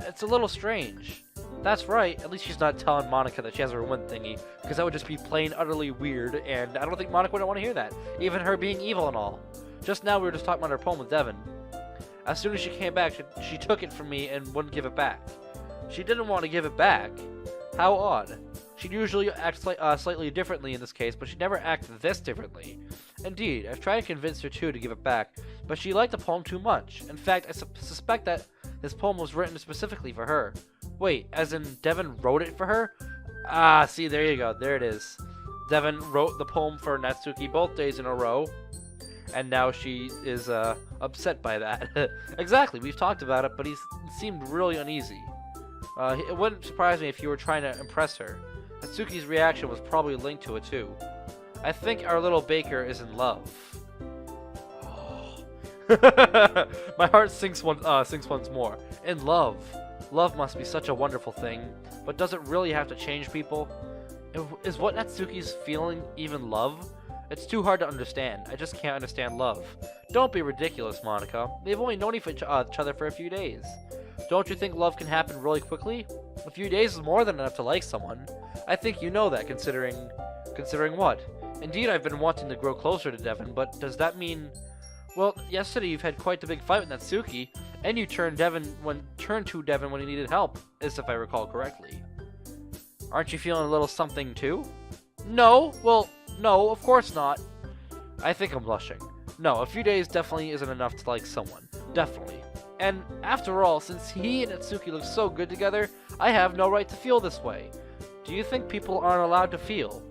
It's a little strange. That's right, at least she's not telling Monica that she has her one thingy, because that would just be plain utterly weird, and I don't think Monica would want to hear that, even her being evil and all. Just now we were just talking about her poem with Devin. As soon as she came back, she took it from me and wouldn't give it back. She didn't want to give it back? How odd. She'd usually act slightly differently in this case, but she'd never act this differently. Indeed, I've tried to convince her too to give it back, but she liked the poem too much. In fact, I suspect that this poem was written specifically for her. Wait, as in Devin wrote it for her? Ah, see, there you go, there it is. Devin wrote the poem for Natsuki both days in a row, and now she is upset by that. Exactly, we've talked about it, but he seemed really uneasy. It wouldn't surprise me if you were trying to impress her. Natsuki's reaction was probably linked to it too. I think our little baker is in love. My heart sinks once more. In love. Love must be such a wonderful thing, but does it really have to change people? Is what Natsuki's feeling even love? It's too hard to understand. I just can't understand love. Don't be ridiculous, Monica. They've only known each other for a few days. Don't you think love can happen really quickly? A few days is more than enough to like someone. I think you know that, considering what? Indeed, I've been wanting to grow closer to Devon, but does that mean... Well, yesterday you've had quite the big fight with Natsuki, and you turned to Devon when he needed help, as if I recall correctly. Aren't you feeling a little something too? No, well, no, of course not. I think I'm blushing. No, a few days definitely isn't enough to like someone. Definitely. And after all, since he and Natsuki look so good together, I have no right to feel this way. Do you think people aren't allowed to feel?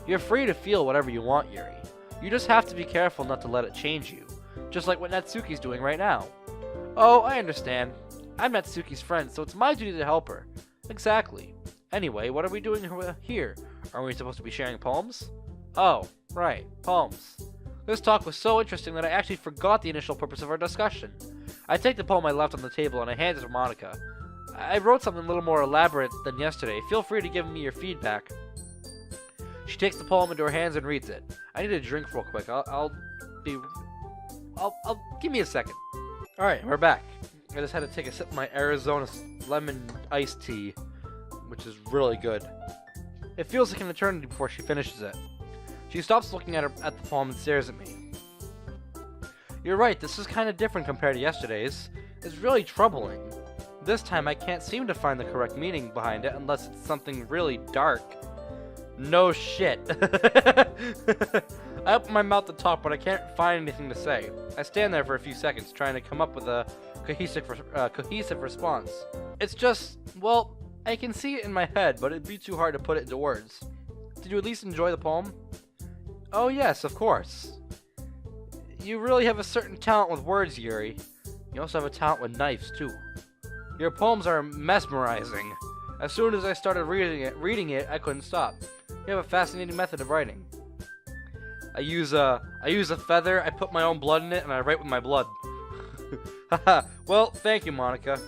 You're free to feel whatever you want, Yuri. You just have to be careful not to let it change you. Just like what Natsuki's doing right now. Oh, I understand. I'm Natsuki's friend, so it's my duty to help her. Exactly. Anyway, what are we doing here? Aren't we supposed to be sharing poems? Oh, right, poems. This talk was so interesting that I actually forgot the initial purpose of our discussion. I take the poem I left on the table and I hand it to Monica. I wrote something a little more elaborate than yesterday. Feel free to give me your feedback. She takes the poem into her hands and reads it. I need a drink real quick. I'll give me a second. Alright, we're back. I just had to take a sip of my Arizona lemon iced tea, which is really good. It feels like an eternity before she finishes it. She stops looking at the poem and stares at me. You're right, this is kind of different compared to yesterday's. It's really troubling. This time I can't seem to find the correct meaning behind it unless it's something really dark. No shit. I open my mouth to talk, but I can't find anything to say. I stand there for a few seconds, trying to come up with a cohesive response. It's just, well, I can see it in my head, but it'd be too hard to put it into words. Did you at least enjoy the poem? Oh yes, of course. You really have a certain talent with words, Yuri. You also have a talent with knives, too. Your poems are mesmerizing. As soon as I started reading it, I couldn't stop. You have a fascinating method of writing. I use a feather, I put my own blood in it, and I write with my blood. Haha, well, thank you, Monica.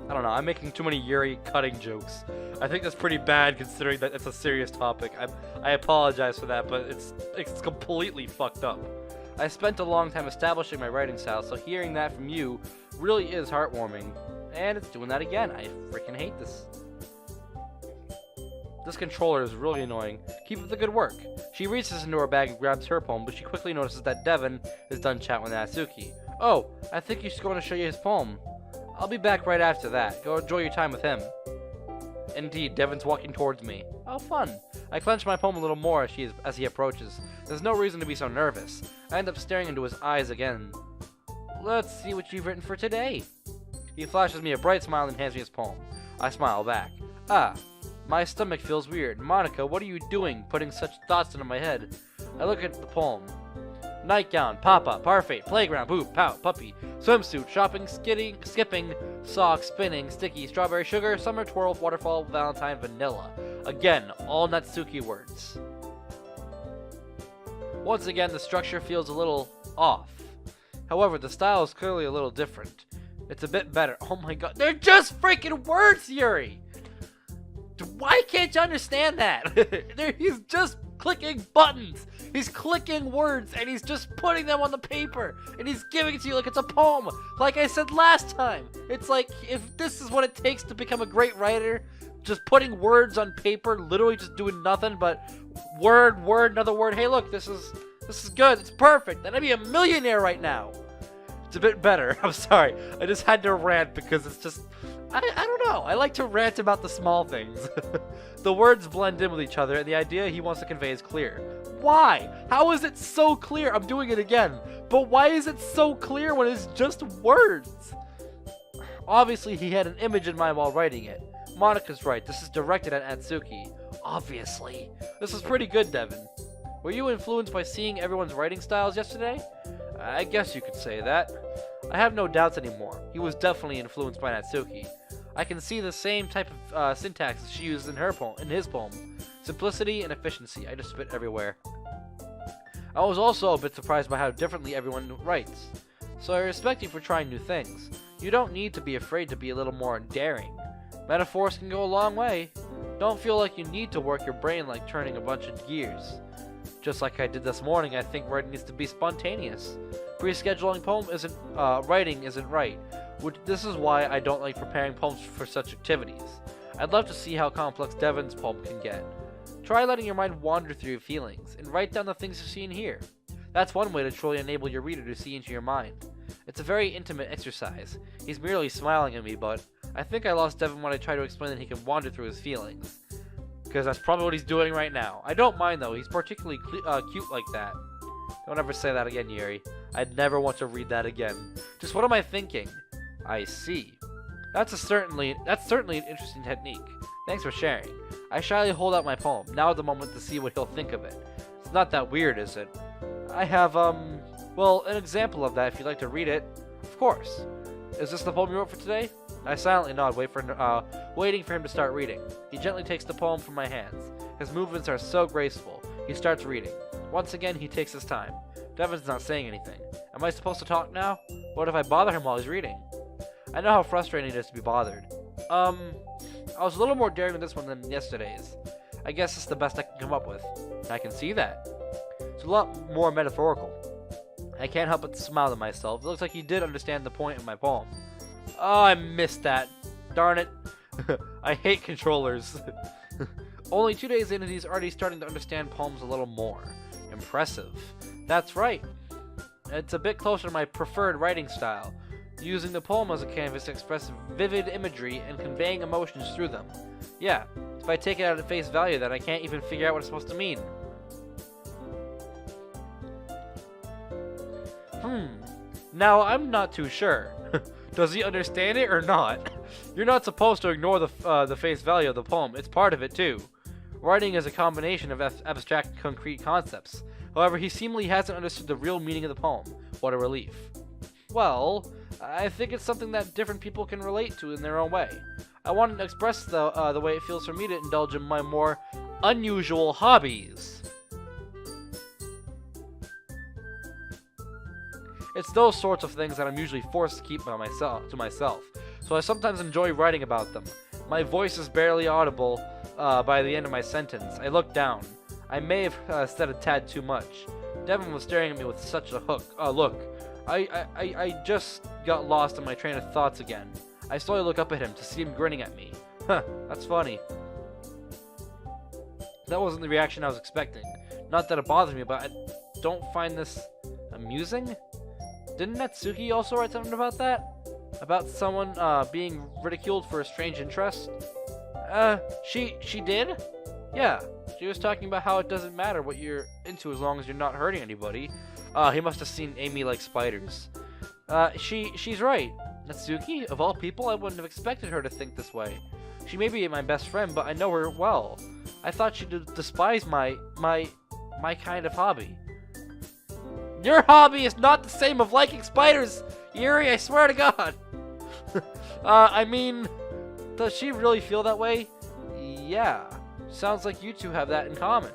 I don't know, I'm making too many Yuri cutting jokes. I think that's pretty bad considering that it's a serious topic. I apologize for that, but it's completely fucked up. I spent a long time establishing my writing style, so hearing that from you really is heartwarming. And it's doing that again. I freaking hate this. This controller is really annoying. Keep up the good work. She reaches into her bag and grabs her poem, but she quickly notices that Devon is done chatting with Natsuki. Oh, I think he's going to show you his poem. I'll be back right after that. Go enjoy your time with him. Indeed, Devon's walking towards me. Oh, fun. I clench my poem a little more as he approaches. There's no reason to be so nervous. I end up staring into his eyes again. Let's see what you've written for today. He flashes me a bright smile and hands me his poem. I smile back. Ah, my stomach feels weird. Monica, what are you doing, putting such thoughts into my head? I look at the poem. Nightgown, papa, parfait, playground, poop, pout, puppy, swimsuit, shopping, skipping, sock, spinning, sticky, strawberry, sugar, summer, twirl, waterfall, valentine, vanilla. Again, all Natsuki words. Once again, the structure feels a little off. However, the style is clearly a little different. It's a bit better. Oh my god, they're just freaking words, Yuri! Why can't you understand that? He's just clicking buttons. He's clicking words, and he's just putting them on the paper, and he's giving it to you like it's a poem. Like I said last time, it's like if this is what it takes to become a great writer, just putting words on paper, literally just doing nothing but word, another word. Hey, look, this is good. It's perfect. And I'd be a millionaire right now. It's a bit better. I'm sorry. I just had to rant because it's just... I don't know. I like to rant about the small things. The words blend in with each other, and the idea he wants to convey is clear. Why? How is it so clear? I'm doing it again. But why is it so clear when it's just words? Obviously, he had an image in mind while writing it. Monica's right. This is directed at Natsuki. Obviously. This is pretty good, Devon. Were you influenced by seeing everyone's writing styles yesterday? I guess you could say that. I have no doubts anymore. He was definitely influenced by Natsuki. I can see the same type of syntax as she used in his poem. Simplicity and efficiency. I just spit everywhere. I was also a bit surprised by how differently everyone writes. So I respect you for trying new things. You don't need to be afraid to be a little more daring. Metaphors can go a long way. Don't feel like you need to work your brain like turning a bunch of gears. Just like I did this morning, I think writing needs to be spontaneous. Pre-scheduling writing isn't right. This is why I don't like preparing poems for such activities. I'd love to see how complex Devon's poem can get. Try letting your mind wander through your feelings, and write down the things you see and hear. That's one way to truly enable your reader to see into your mind. It's a very intimate exercise. He's merely smiling at me, but I think I lost Devon when I try to explain that he can wander through his feelings. Because that's probably what he's doing right now. I don't mind though, he's particularly cute like that. Don't ever say that again, Yuri. I'd never want to read that again. Just what am I thinking? I see. That's certainly an interesting technique. Thanks for sharing. I shyly hold out my poem. Now is the moment to see what he'll think of it. It's not that weird, is it? I have, well, an example of that if you'd like to read it. Of course. Is this the poem you wrote for today? I silently nod, waiting for him to start reading. He gently takes the poem from my hands. His movements are so graceful. He starts reading. Once again, he takes his time. Devon's not saying anything. Am I supposed to talk now? What if I bother him while he's reading? I know how frustrating it is to be bothered. I was a little more daring with this one than yesterday's. I guess it's the best I can come up with. I can see that. It's a lot more metaphorical. I can't help but smile to myself. It looks like you did understand the point of my poem. Oh, I missed that. Darn it. I hate controllers. Only 2 days in and he's already starting to understand poems a little more. Impressive. That's right. It's a bit closer to my preferred writing style, using the poem as a canvas to express vivid imagery and conveying emotions through them. Yeah, if I take it out at face value, then I can't even figure out what it's supposed to mean. Now I'm not too sure. Does he understand it or not? You're not supposed to ignore the face value of the poem. It's part of it too. Writing is a combination of abstract, concrete concepts. However, he seemingly hasn't understood the real meaning of the poem. What a relief. Well, I think it's something that different people can relate to in their own way. I wanted to express the way it feels for me to indulge in my more unusual hobbies. It's those sorts of things that I'm usually forced to keep to myself, so I sometimes enjoy writing about them. My voice is barely audible by the end of my sentence. I look down. I may have said a tad too much. Devon was staring at me with such a look. I just got lost in my train of thoughts again. I slowly look up at him to see him grinning at me. Huh, that's funny. That wasn't the reaction I was expecting. Not that it bothers me, but I don't find this amusing. Didn't Natsuki also write something about that? About someone being ridiculed for a strange interest? She did? Yeah, she was talking about how it doesn't matter what you're into as long as you're not hurting anybody. He must have seen Amy like spiders. She's right. Natsuki, of all people, I wouldn't have expected her to think this way. She may be my best friend, but I know her well. I thought she'd despise my kind of hobby. Your hobby is not the same of liking spiders, Yuri, I swear to God. I mean, does she really feel that way? Yeah. Sounds like you two have that in common.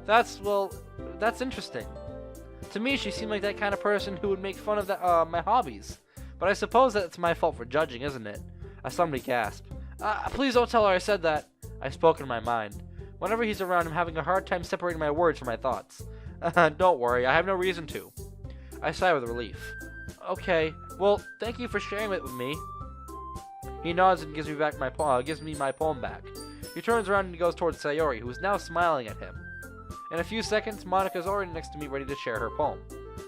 That's interesting. To me, she seemed like that kind of person who would make fun of my hobbies. But I suppose that it's my fault for judging, isn't it? Somebody gasped. Please don't tell her I said that. I spoke in my mind. Whenever he's around, I'm having a hard time separating my words from my thoughts. Don't worry, I have no reason to. I sigh with relief. Okay, well, thank you for sharing it with me. He nods and gives me my poem back. He turns around and goes towards Sayori, who is now smiling at him. In a few seconds, Monika's already next to me, ready to share her poem.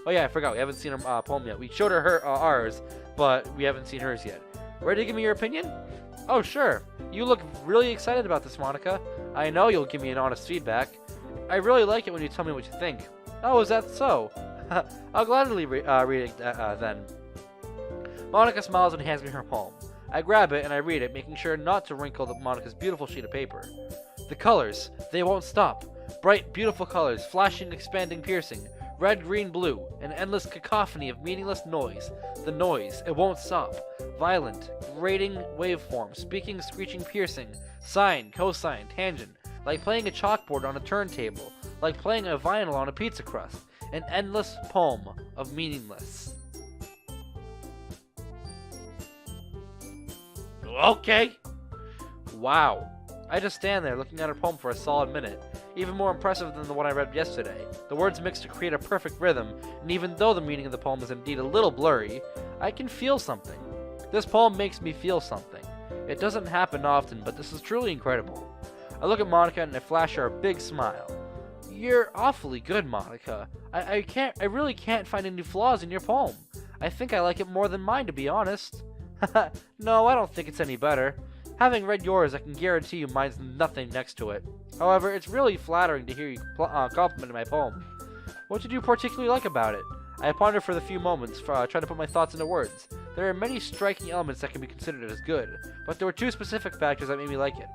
Oh yeah, I forgot, we haven't seen her poem yet. We showed her ours, but we haven't seen hers yet. Ready to give me your opinion? Oh, sure. You look really excited about this, Monika. I know you'll give me an honest feedback. I really like it when you tell me what you think. Oh, is that so? I'll gladly read it then. Monika smiles and hands me her poem. I grab it and I read it, making sure not to wrinkle Monika's beautiful sheet of paper. The colors, they won't stop. Bright, beautiful colors, flashing, expanding, piercing. Red, green, blue. An endless cacophony of meaningless noise. The noise, it won't stop. Violent, grating waveform, speaking, screeching, piercing. Sine, cosine, tangent. Like playing a chalkboard on a turntable. Like playing a vinyl on a pizza crust. An endless poem of meaningless. Okay. Wow. I just stand there looking at her poem for a solid minute. even more impressive than the one I read yesterday. The words mix to create a perfect rhythm, and even though the meaning of the poem is indeed a little blurry, I can feel something. This poem makes me feel something. It doesn't happen often, but this is truly incredible. I look at Monica and I flash her a big smile. You're awfully good, Monica. I really can't find any flaws in your poem. I think I like it more than mine, to be honest. No, I don't think it's any better. Having read yours, I can guarantee you mine's nothing next to it. However, it's really flattering to hear you compliment my poem. What did you particularly like about it? I pondered for a few moments, trying to put my thoughts into words. There are many striking elements that can be considered as good, but there were two specific factors that made me like it.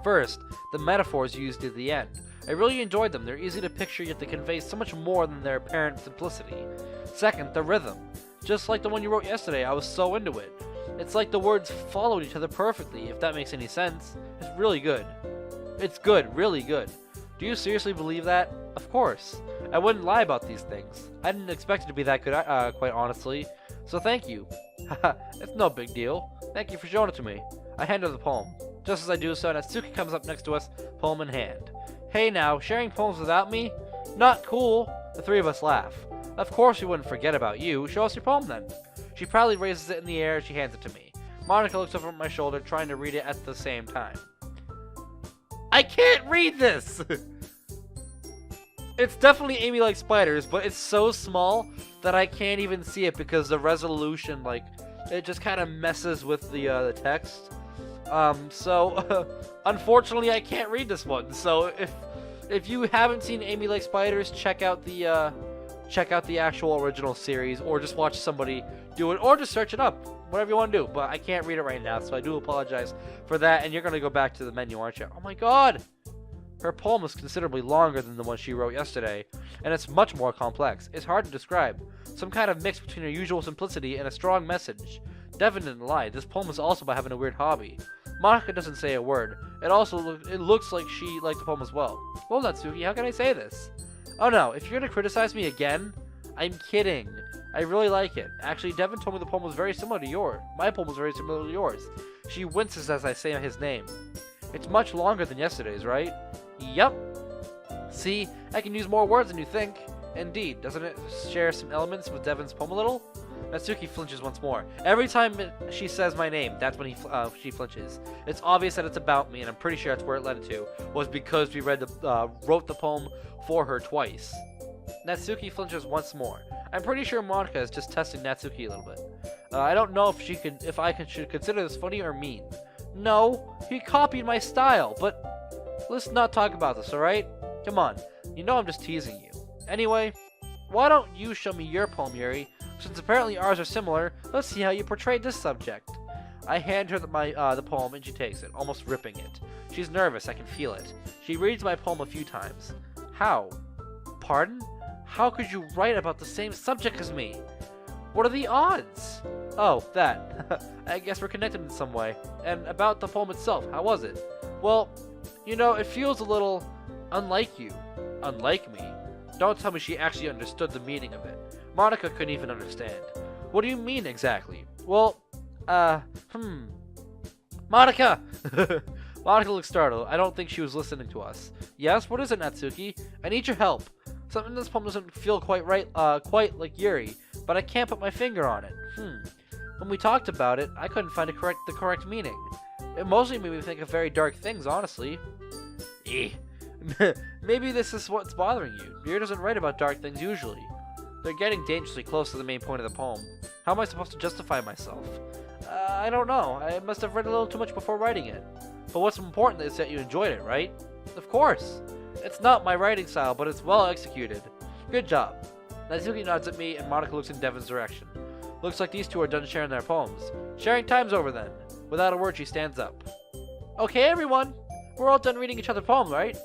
First, the metaphors used at the end. I really enjoyed them. They're easy to picture, yet they convey so much more than their apparent simplicity. Second, the rhythm. Just like the one you wrote yesterday, I was so into it. It's like the words followed each other perfectly, if that makes any sense. It's really good. It's good, really good. Do you seriously believe that? Of course. I wouldn't lie about these things. I didn't expect it to be that good, quite honestly. So thank you. Haha, it's no big deal. Thank you for showing it to me. I hand her the poem. Just as I do so, Natsuki comes up next to us, poem in hand. Hey now, sharing poems without me? Not cool. The three of us laugh. Of course we wouldn't forget about you. Show us your poem then. She proudly raises it in the air and she hands it to me. Monica looks over at my shoulder, trying to read it at the same time. I can't read this! It's definitely Amy Likes Spiders, but it's so small that I can't even see it because the resolution, like, it just kind of messes with the text. Unfortunately, I can't read this one. So if you haven't seen Amy Likes Spiders, check out the actual original series, or just watch somebody do it, or just search it up. Whatever you want to do. But I can't read it right now, so I do apologize for that. And you're gonna go back to the menu, aren't you? Oh my God! Her poem is considerably longer than the one she wrote yesterday, and it's much more complex. It's hard to describe. Some kind of mix between her usual simplicity and a strong message. Devin didn't lie. This poem is also about having a weird hobby. Monica doesn't say a word. It looks like she liked the poem as well. Well, Natsuki, how can I say this? Oh no, if you're gonna criticize me again, I'm kidding. I really like it. Actually, Devin told me the poem was very similar to yours. My poem was very similar to yours. She winces as I say his name. It's much longer than yesterday's, right? Yep. See, I can use more words than you think. Indeed, doesn't it share some elements with Devin's poem a little? Natsuki flinches once more. Every time she says my name, that's when she flinches. It's obvious that it's about me, and I'm pretty sure that's where it led to, was because we wrote the poem for her twice. Natsuki flinches once more. I'm pretty sure Monica is just testing Natsuki a little bit. I don't know if should consider this funny or mean. No, he copied my style, but let's not talk about this, alright? Come on, you know I'm just teasing you. Anyway, why don't you show me your poem, Yuri? Since apparently ours are similar, let's see how you portrayed this subject. I hand her the poem and she takes it, almost ripping it. She's nervous, I can feel it. She reads my poem a few times. How? Pardon? How could you write about the same subject as me? What are the odds? Oh, that. I guess we're connected in some way. And about the poem itself, how was it? Well, you know, it feels a little unlike you. Unlike me? Don't tell me she actually understood the meaning of it. Monica couldn't even understand. What do you mean exactly? Well, Monica! Monica looked startled. I don't think she was listening to us. Yes, what is it, Natsuki? I need your help. Something in this poem doesn't feel quite right, quite like Yuri, but I can't put my finger on it. When we talked about it, I couldn't find the correct meaning. It mostly made me think of very dark things, honestly. Maybe this is what's bothering you. Yuri doesn't write about dark things usually. They're getting dangerously close to the main point of the poem. How am I supposed to justify myself? I don't know. I must have read a little too much before writing it. But what's important is that you enjoyed it, right? Of course. It's not my writing style, but it's well executed. Good job. Natsuki nods at me, and Monica looks in Devin's direction. Looks like these two are done sharing their poems. Sharing time's over then. Without a word, she stands up. Okay, everyone. We're all done reading each other's poems, right?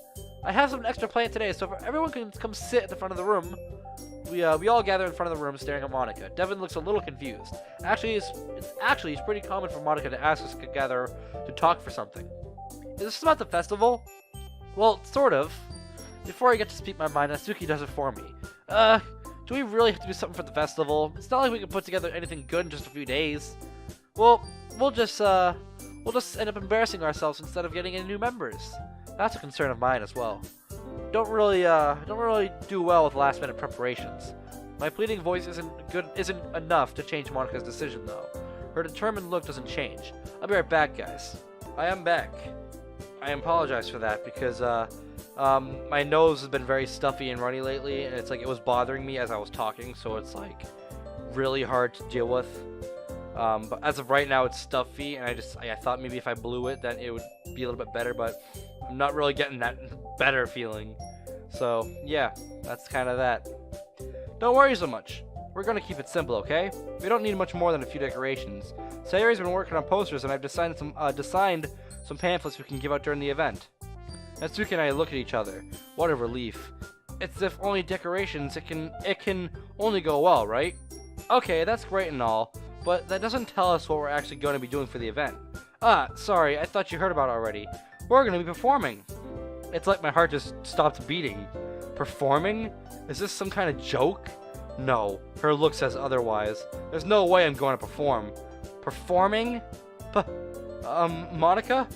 I have something extra planned today, so if everyone can come sit at the front of the room. We all gather in front of the room staring at Monica. Devin looks a little confused. Actually, it's pretty common for Monica to ask us to gather to talk for something. Is this about the festival? Well, sort of. Before I get to speak my mind, Natsuki does it for me. Do we really have to do something for the festival? It's not like we can put together anything good in just a few days. Well, we'll just end up embarrassing ourselves instead of getting any new members. That's a concern of mine as well. Don't really do well with last-minute preparations. My pleading voice isn't enough to change Monika's decision, though. Her determined look doesn't change. I'll be right back, guys. I am back. I apologize for that because my nose has been very stuffy and runny lately, and it's like it was bothering me as I was talking, so it's like really hard to deal with. But as of right now, it's stuffy, and I thought maybe if I blew it, then it would be a little bit better, but I'm not really getting that better feeling. So yeah, that's kind of that. Don't worry so much. We're gonna keep it simple, okay? We don't need much more than a few decorations. Sayori's been working on posters, and I've designed some pamphlets we can give out during the event. Natsuki and I look at each other. What a relief. It's as if only decorations, it can only go well, right? Okay, that's great and all, but that doesn't tell us what we're actually going to be doing for the event. Ah, sorry, I thought you heard about it already. We're going to be performing. It's like my heart just stopped beating. Performing? Is this some kind of joke? No, her look says otherwise. There's no way I'm going to perform. Performing? Monika?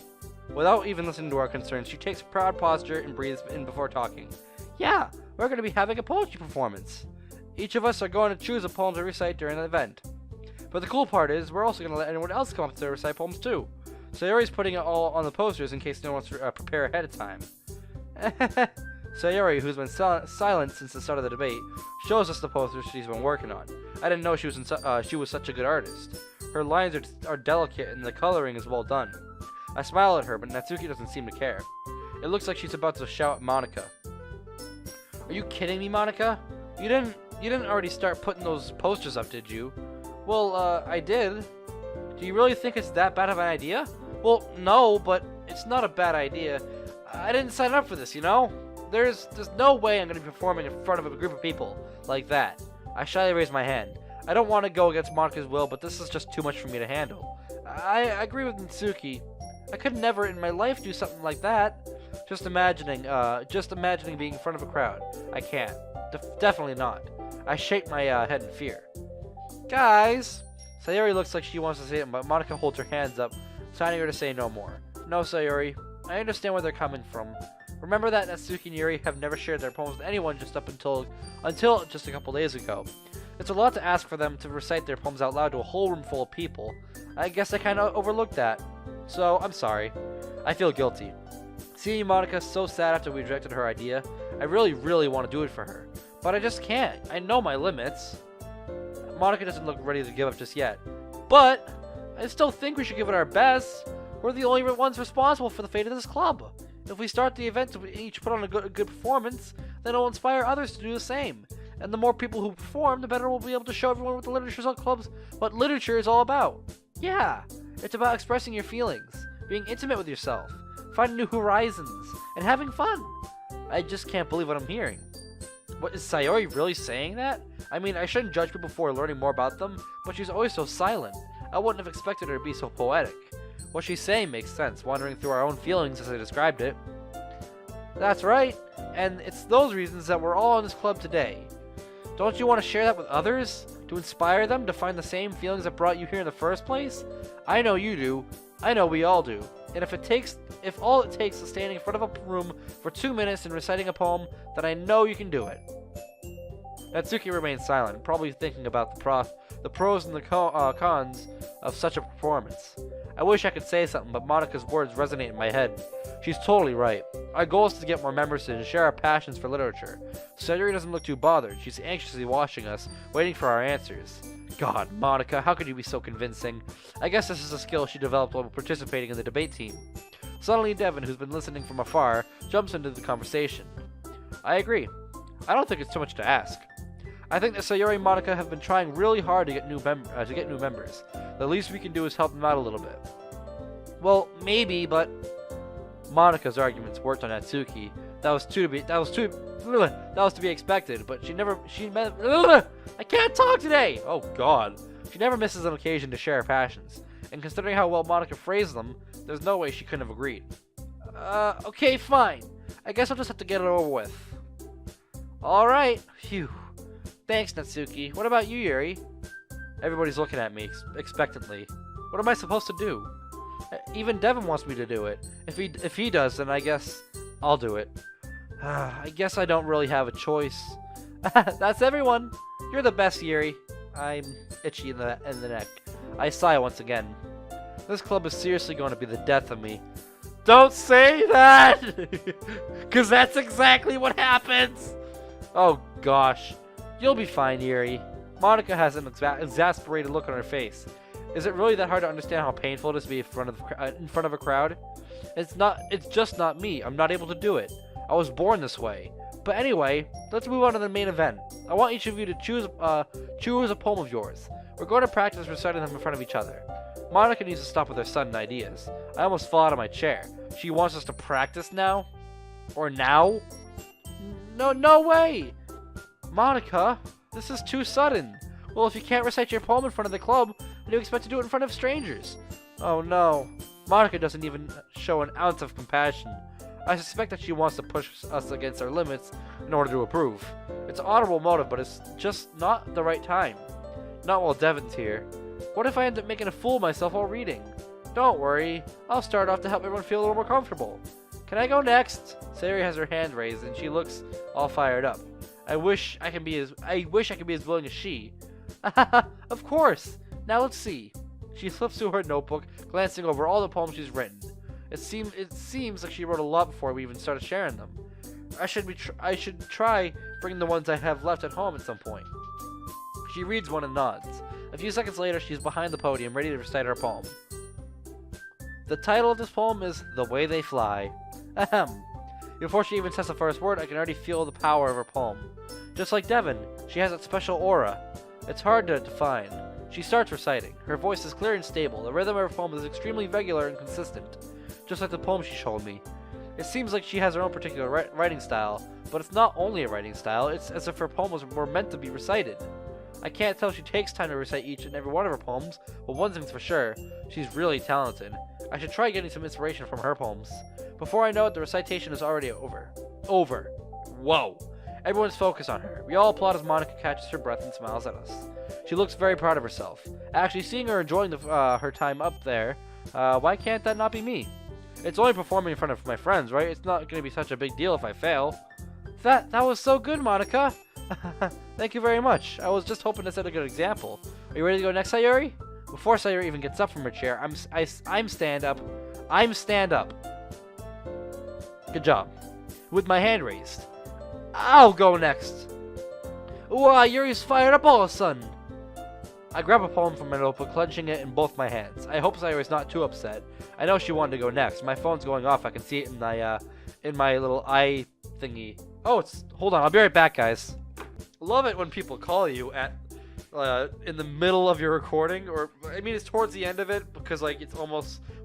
Without even listening to our concerns, she takes a proud posture and breathes in before talking. Yeah, we're going to be having a poetry performance. Each of us are going to choose a poem to recite during the event. But the cool part is, we're also going to let anyone else come up to recite poems too. Sayori's putting it all on the posters in case no one wants to prepare ahead of time. Sayori, who's been silent since the start of the debate, shows us the posters she's been working on. I didn't know she was such a good artist. Her lines are delicate and the coloring is well done. I smile at her, but Natsuki doesn't seem to care. It looks like she's about to shout at Monika. Are you kidding me, Monika? You didn't already start putting those posters up, did you? Well, I did. Do you really think it's that bad of an idea? Well, no, but it's not a bad idea. I didn't sign up for this, you know? There's no way I'm going to be performing in front of a group of people like that. I shyly raise my hand. I don't want to go against Monika's will, but this is just too much for me to handle. I agree with Natsuki. I could never in my life do something like that. Just imagining being in front of a crowd. I can't. Definitely not. I shake my head in fear. Guys! Sayori looks like she wants to say it, but Monika holds her hands up, signing her to say no more. No, Sayori. I understand where they're coming from. Remember that Natsuki and Yuri have never shared their poems with anyone just up until just a couple days ago. It's a lot to ask for them to recite their poems out loud to a whole room full of people. I guess I kind of overlooked that. So, I'm sorry. I feel guilty. Seeing Monika so sad after we rejected her idea, I really, really want to do it for her. But I just can't. I know my limits. Monika doesn't look ready to give up just yet. But I still think we should give it our best. We're the only ones responsible for the fate of this club. If we start the event and each put on a good performance, then it'll inspire others to do the same. And the more people who perform, the better we'll be able to show everyone what literature is all about. Yeah, it's about expressing your feelings, being intimate with yourself, finding new horizons, and having fun. I just can't believe what I'm hearing. What, is Sayori really saying that? I mean, I shouldn't judge people before learning more about them, but she's always so silent. I wouldn't have expected her to be so poetic. What she's saying makes sense, wandering through our own feelings as I described it. That's right, and it's those reasons that we're all in this club today. Don't you want to share that with others? To inspire them to find the same feelings that brought you here in the first place? I know you do. I know we all do. And if all it takes is standing in front of a room for 2 minutes and reciting a poem, then I know you can do it. Natsuki remains silent, probably thinking about the pros and the cons of such a performance. I wish I could say something, but Monika's words resonate in my head. She's totally right. Our goal is to get more members to share our passions for literature. Sayori doesn't look too bothered. She's anxiously watching us, waiting for our answers. God, Monika, how could you be so convincing? I guess this is a skill she developed while participating in the debate team. Suddenly, Devin, who's been listening from afar, jumps into the conversation. I agree. I don't think it's too much to ask. I think that Sayori and Monika have been trying really hard to get new members. The least we can do is help them out a little bit. Well, maybe, but Monika's arguments worked on Natsuki. That was to be expected, but I can't talk today! Oh god. She never misses an occasion to share her passions. And considering how well Monika phrased them, there's no way she couldn't have agreed. Okay, fine. I guess I'll just have to get it over with. Alright. Phew. Thanks, Natsuki. What about you, Yuri? Everybody's looking at me expectantly. What am I supposed to do? Even Devin wants me to do it. If he does, then I guess I'll do it. I guess I don't really have a choice. That's everyone. You're the best, Yuri. I'm itchy in the neck. I sigh once again. This club is seriously going to be the death of me. Don't say that! Because that's exactly what happens! Oh gosh. You'll be fine, Yuri. Monica has an exasperated look on her face. Is it really that hard to understand how painful it is to be in front of a crowd? It's just not me. I'm not able to do it. I was born this way. But anyway, let's move on to the main event. I want each of you to choose a poem of yours. We're going to practice reciting them in front of each other. Monica needs to stop with her sudden ideas. I almost fall out of my chair. She wants us to practice now? Or now? No way! Monica, this is too sudden. Well, if you can't recite your poem in front of the club, how do you expect to do it in front of strangers? Oh no. Monica doesn't even show an ounce of compassion. I suspect that she wants to push us against our limits in order to approve. It's an honorable motive, but it's just not the right time. Not while Devin's here. What if I end up making a fool of myself while reading? Don't worry. I'll start off to help everyone feel a little more comfortable. Can I go next? Sayori has her hand raised and she looks all fired up. I wish I could be as willing as she. Of course. Now let's see. She flips through her notebook, glancing over all the poems she's written. It seems like she wrote a lot before we even started sharing them. I should try bringing the ones I have left at home at some point. She reads one and nods. A few seconds later, she's behind the podium, ready to recite her poem. The title of this poem is The Way They Fly. Ahem. Before she even says the first word, I can already feel the power of her poem. Just like Devin, she has that special aura. It's hard to define. She starts reciting. Her voice is clear and stable. The rhythm of her poem is extremely regular and consistent. Just like the poem she showed me. It seems like she has her own particular writing style, but it's not only a writing style, it's as if her poems were meant to be recited. I can't tell if she takes time to recite each and every one of her poems, but one thing's for sure, she's really talented. I should try getting some inspiration from her poems. Before I know it, the recitation is already over. Whoa. Everyone's focused on her. We all applaud as Monica catches her breath and smiles at us. She looks very proud of herself. Actually, seeing her enjoying her time up there, why can't that not be me? It's only performing in front of my friends, right? It's not going to be such a big deal if I fail. That was so good, Monica. Thank you very much. I was just hoping to set a good example. Are you ready to go next, Sayori? Before Sayori even gets up from her chair, I'm stand up. I'm stand up. Good job. With my hand raised. I'll go next. Wow, Yuri's fired up all of a sudden. I grab a poem from my notebook, clenching it in both my hands. I hope Sayori's not too upset. I know she wanted to go next. My phone's going off. I can see it in my little eye thingy. Oh, hold on. I'll be right back, guys. Love it when people call you at in the middle of your recording, or I mean, it's towards the end of it because like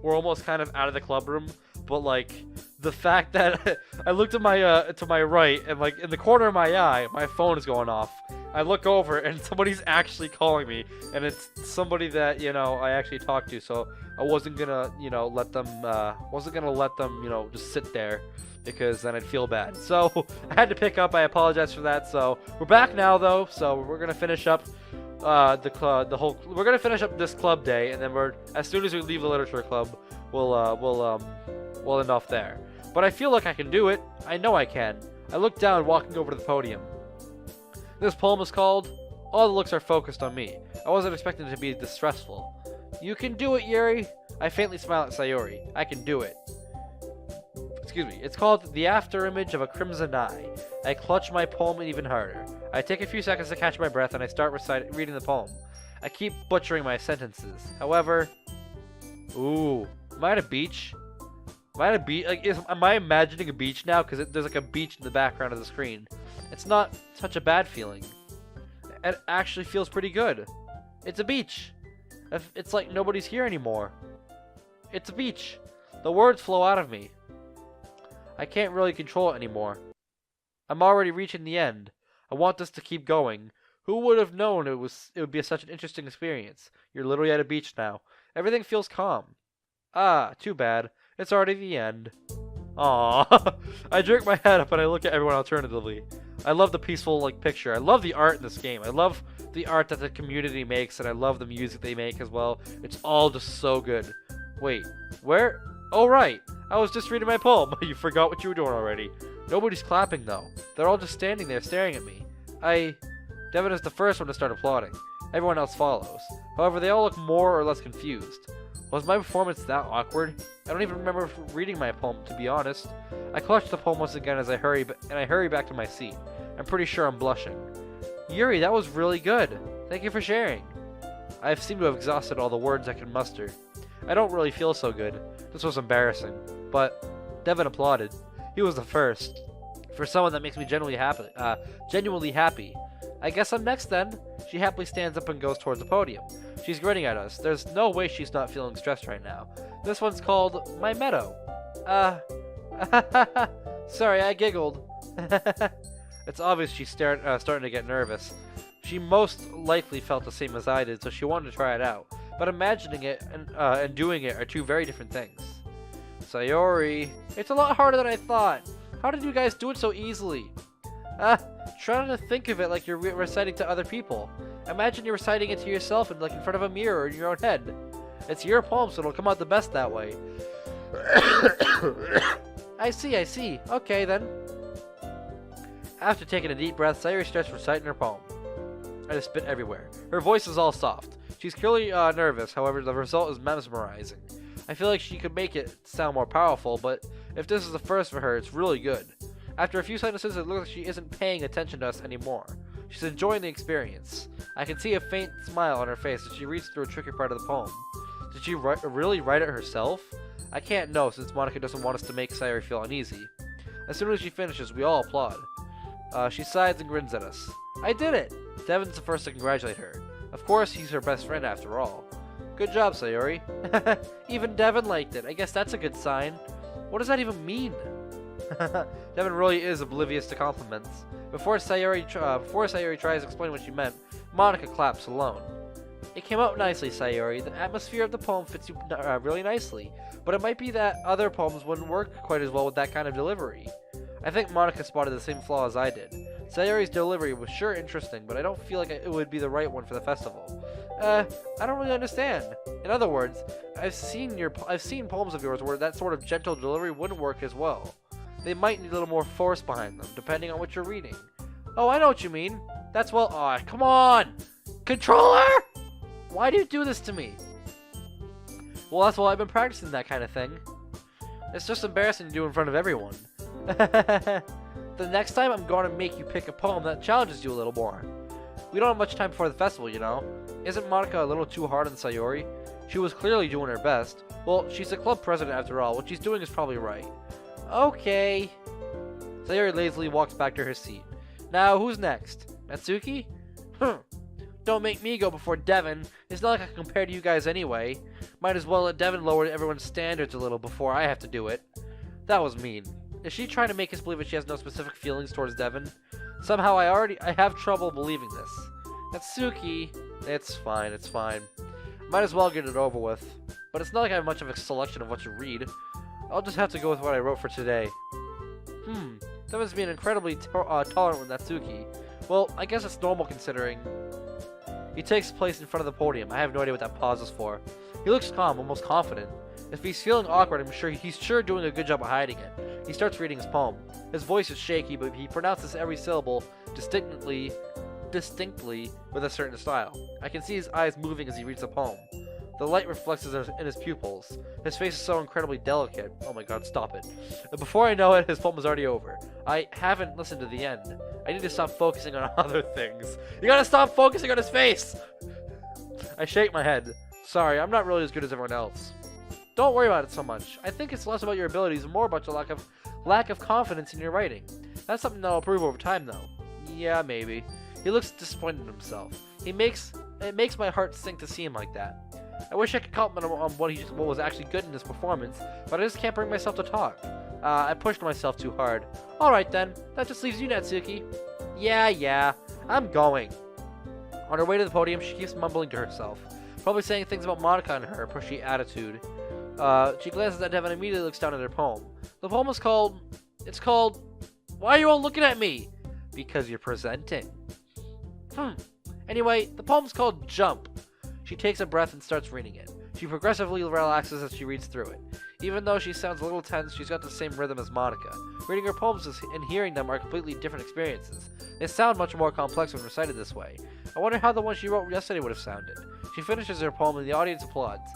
we're almost kind of out of the club room. But like the fact that I looked at my to my right and like in the corner of my eye, my phone is going off. I look over and somebody's actually calling me, and it's somebody that I actually talked to. So I wasn't gonna let them just sit there, because then I'd feel bad. So I had to pick up. I apologize for that. So we're back now though. So we're gonna finish up we're gonna finish up this club day, and then as soon as we leave the literature club, we'll end off there. But I feel like I can do it. I know I can. I look down, walking over to the podium. This poem is called All the Looks Are Focused on Me. I wasn't expecting it to be this stressful. You can do it, Yuri. I faintly smile at Sayori. I can do it. Excuse me. It's called The Afterimage of a Crimson Eye. I clutch my poem even harder. I take a few seconds to catch my breath, and I start reading the poem. I keep butchering my sentences. However... Ooh. Am I at a beach? Am I at a beach? Like, am I imagining a beach now? Because there's like a beach in the background of the screen. It's not such a bad feeling. It actually feels pretty good. It's a beach. It's like nobody's here anymore. It's a beach. The words flow out of me. I can't really control it anymore. I'm already reaching the end. I want this to keep going. Who would have known it would be such an interesting experience? You're literally at a beach now. Everything feels calm. Ah, too bad. It's already the end. Aww. I jerk my head up and I look at everyone alternatively. I love the peaceful picture. I love the art in this game. I love the art that the community makes, and I love the music they make as well. It's all just so good. Wait, where? Oh, right. I was just reading my poem. You forgot what you were doing already. Nobody's clapping, though. They're all just standing there staring at me. Devin is the first one to start applauding. Everyone else follows. However, they all look more or less confused. Was my performance that awkward? I don't even remember reading my poem, to be honest. I clutched the poem once again as I hurry back to my seat. I'm pretty sure I'm blushing. Yuri, that was really good. Thank you for sharing. I seem to have exhausted all the words I can muster. I don't really feel so good. This was embarrassing. But Devin applauded. He was the first. For someone that makes me genuinely happy. I guess I'm next then. She happily stands up and goes towards the podium. She's grinning at us. There's no way she's not feeling stressed right now. This one's called My Meadow. Sorry, I giggled. It's obvious she's starting to get nervous. She most likely felt the same as I did, so she wanted to try it out. But imagining it and doing it are two very different things. Sayori, it's a lot harder than I thought. How did you guys do it so easily? Try not to think of it like you're reciting to other people. Imagine you're reciting it to yourself and like in front of a mirror in your own head. It's your poem, so it'll come out the best that way. I see. Okay, then. After taking a deep breath, Sayori starts reciting her poem. I just spit everywhere. Her voice is all soft. She's clearly nervous, however, the result is mesmerizing. I feel like she could make it sound more powerful, but if this is the first for her, it's really good. After a few sentences, it looks like she isn't paying attention to us anymore. She's enjoying the experience. I can see a faint smile on her face as she reads through a tricky part of the poem. Did she really write it herself? I can't know, since Monica doesn't want us to make Sayori feel uneasy. As soon as she finishes, we all applaud. She sighs and grins at us. I did it! Devin's the first to congratulate her. Of course, he's her best friend after all. Good job, Sayori. Even Devin liked it. I guess that's a good sign. What does that even mean? Devin really is oblivious to compliments. Before Sayori tries to explain what she meant, Monica claps alone. It came out nicely, Sayori. The atmosphere of the poem fits you really nicely, but it might be that other poems wouldn't work quite as well with that kind of delivery. I think Monica spotted the same flaw as I did. Sayori's delivery was sure interesting, but I don't feel like it would be the right one for the festival. I don't really understand. In other words, I've seen poems of yours where that sort of gentle delivery wouldn't work as well. They might need a little more force behind them, depending on what you're reading. Oh, I know what you mean. That's well. Aw, come on! Controller! Why do you do this to me? Well, that's why I've been practicing that kind of thing. It's just embarrassing to do in front of everyone. The next time I'm going to make you pick a poem that challenges you a little more. We don't have much time before the festival, you know. Isn't Monica a little too hard on Sayori? She was clearly doing her best. Well, she's the club president after all. What she's doing is probably right. Okay. Sayori lazily walks back to her seat. Now, who's next? Natsuki? Don't make me go before Devin. It's not like I can compare to you guys anyway. Might as well let Devin lower everyone's standards a little before I have to do it. That was mean. Is she trying to make us believe that she has no specific feelings towards Devin? Somehow I have trouble believing this. Natsuki, it's fine. Might as well get it over with. But it's not like I have much of a selection of what to read. I'll just have to go with what I wrote for today. Devin's being incredibly tolerant with Natsuki. Well, I guess it's normal considering. He takes place in front of the podium. I have no idea what that pause is for. He looks calm, almost confident. If he's feeling awkward, I'm sure he's doing a good job of hiding it. He starts reading his poem. His voice is shaky, but he pronounces every syllable distinctly with a certain style. I can see his eyes moving as he reads the poem. The light reflects in his pupils. His face is so incredibly delicate. Oh my god, stop it. Before I know it, his poem is already over. I haven't listened to the end. I need to stop focusing on other things. You gotta stop focusing on his face! I shake my head. Sorry, I'm not really as good as everyone else. Don't worry about it so much. I think it's less about your abilities and more about your lack of confidence in your writing. That's something that'll improve over time, though. Yeah, maybe. He looks disappointed in himself. It makes my heart sink to see him like that. I wish I could compliment him on what was actually good in his performance, but I just can't bring myself to talk. I pushed myself too hard. Alright then, that just leaves you, Natsuki. Yeah, I'm going. On her way to the podium, she keeps mumbling to herself, probably saying things about Monica and her pushy attitude. She glances at Devin and immediately looks down at her poem. The poem is called... Why are you all looking at me? Because you're presenting. Anyway, the poem's called Jump. She takes a breath and starts reading it. She progressively relaxes as she reads through it. Even though she sounds a little tense, she's got the same rhythm as Monica. Reading her poems and hearing them are completely different experiences. They sound much more complex when recited this way. I wonder how the one she wrote yesterday would have sounded. She finishes her poem and the audience applauds,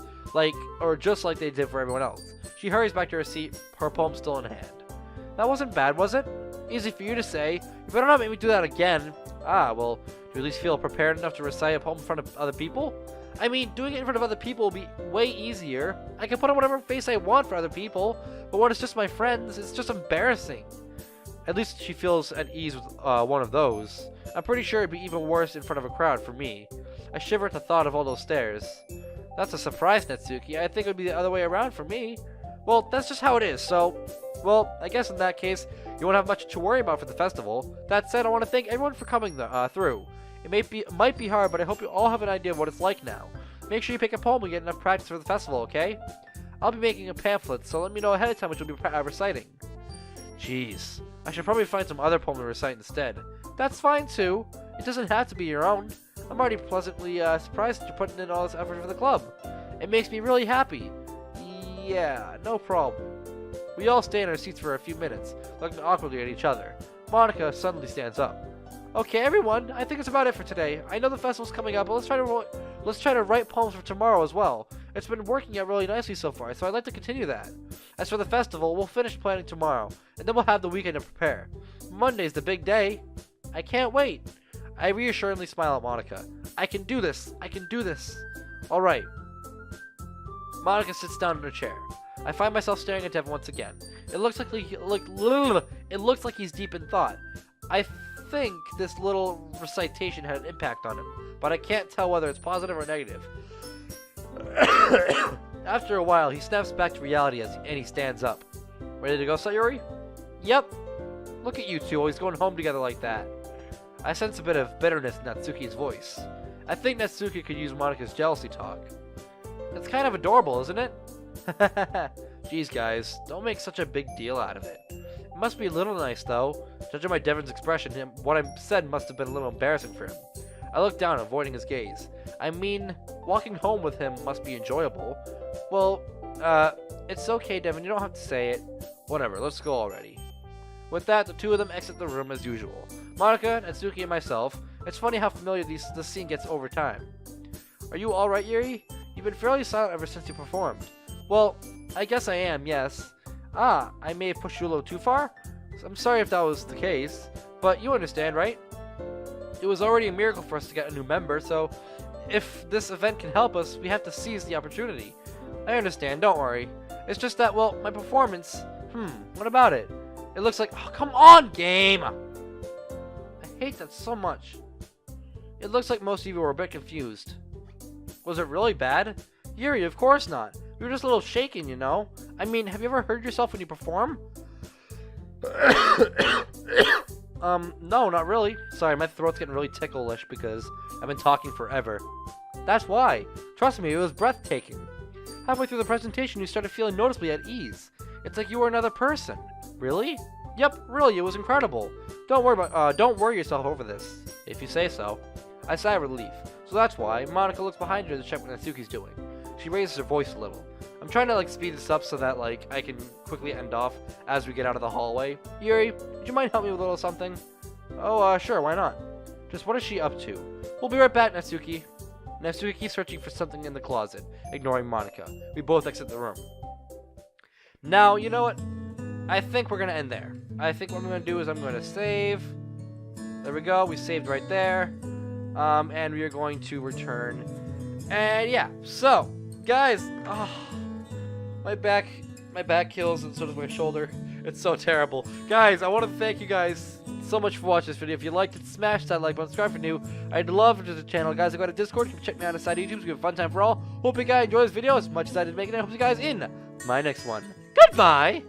or just like they did for everyone else. She hurries back to her seat, her poem still in hand. That wasn't bad, was it? Easy for you to say. You better not make me do that again. Ah, well, do you at least feel prepared enough to recite a poem in front of other people? I mean, doing it in front of other people will be way easier. I can put on whatever face I want for other people, but when it's just my friends, it's just embarrassing. At least she feels at ease with one of those. I'm pretty sure it'd be even worse in front of a crowd for me. I shiver at the thought of all those stares. That's a surprise, Natsuki. I think it would be the other way around for me. Well, that's just how it is, so... Well, I guess in that case, you won't have much to worry about for the festival. That said, I want to thank everyone for coming through. It might be hard, but I hope you all have an idea of what it's like now. Make sure you pick a poem and get enough practice for the festival, okay? I'll be making a pamphlet, so let me know ahead of time which you'll be reciting. Jeez, I should probably find some other poem to recite instead. That's fine too. It doesn't have to be your own. I'm already pleasantly surprised that you're putting in all this effort for the club. It makes me really happy. Yeah, no problem. We all stay in our seats for a few minutes, looking awkwardly at each other. Monica suddenly stands up. Okay, everyone, I think it's about it for today. I know the festival's coming up, but let's try to write poems for tomorrow as well. It's been working out really nicely so far, so I'd like to continue that. As for the festival, we'll finish planning tomorrow, and then we'll have the weekend to prepare. Monday's the big day. I can't wait. I reassuringly smile at Monica. I can do this. I can do this. All right. Monica sits down in her chair. I find myself staring at Devin once again. It looks like he's deep in thought. I think this little recitation had an impact on him, but I can't tell whether it's positive or negative. After a while, he snaps back to reality and he stands up. Ready to go, Sayori? Yep. Look at you two, always going home together like that. I sense a bit of bitterness in Natsuki's voice. I think Natsuki could use Monica's jealousy talk. It's kind of adorable, isn't it? Jeez, guys, don't make such a big deal out of it. It must be a little nice, though. Judging by Devin's expression, what I said must have been a little embarrassing for him. I look down, avoiding his gaze. I mean, walking home with him must be enjoyable. Well, it's okay, Devin, you don't have to say it. Whatever, let's go already. With that, the two of them exit the room as usual. Monica, Natsuki, and myself. It's funny how familiar this scene gets over time. Are you alright, Yuri? You've been fairly silent ever since you performed. Well, I guess I am, yes. Ah, I may have pushed you a little too far? I'm sorry if that was the case, but you understand, right? It was already a miracle for us to get a new member, so if this event can help us, we have to seize the opportunity. I understand, don't worry. It's just that, well, my performance... what about it? It looks like... Oh, come on, game! I hate that so much. It looks like most of you were a bit confused. Was it really bad? Yuri, of course not. We were just a little shaken, you know? I mean, have you ever heard yourself when you perform? No, not really. Sorry, my throat's getting really ticklish because I've been talking forever. That's why. Trust me, it was breathtaking. Halfway through the presentation, you started feeling noticeably at ease. It's like you were another person. Really? Yep, really, it was incredible. Don't worry yourself over this, if you say so. I sigh relief. So that's why Monica looks behind her to check what Natsuki's doing. She raises her voice a little. I'm trying to speed this up so that I can quickly end off as we get out of the hallway. Yuri, would you mind helping me with a little something? Oh, sure, why not? Just what is she up to? We'll be right back, Natsuki. Natsuki keeps searching for something in the closet, ignoring Monica. We both exit the room. Now, you know what? I think we're gonna end there. I think what I'm gonna do is I'm gonna save. There we go, we saved right there. And we are going to return. And yeah, so, guys, my back kills and so does my shoulder. It's so terrible. Guys, I want to thank you guys so much for watching this video. If you liked it, smash that like button, subscribe if you're new. I'd love to the channel. Guys, I got a Discord. You can check me out inside YouTube. It's a fun time for all. Hope you guys enjoy this video as much as I did making it. I hope you guys in my next one. Goodbye!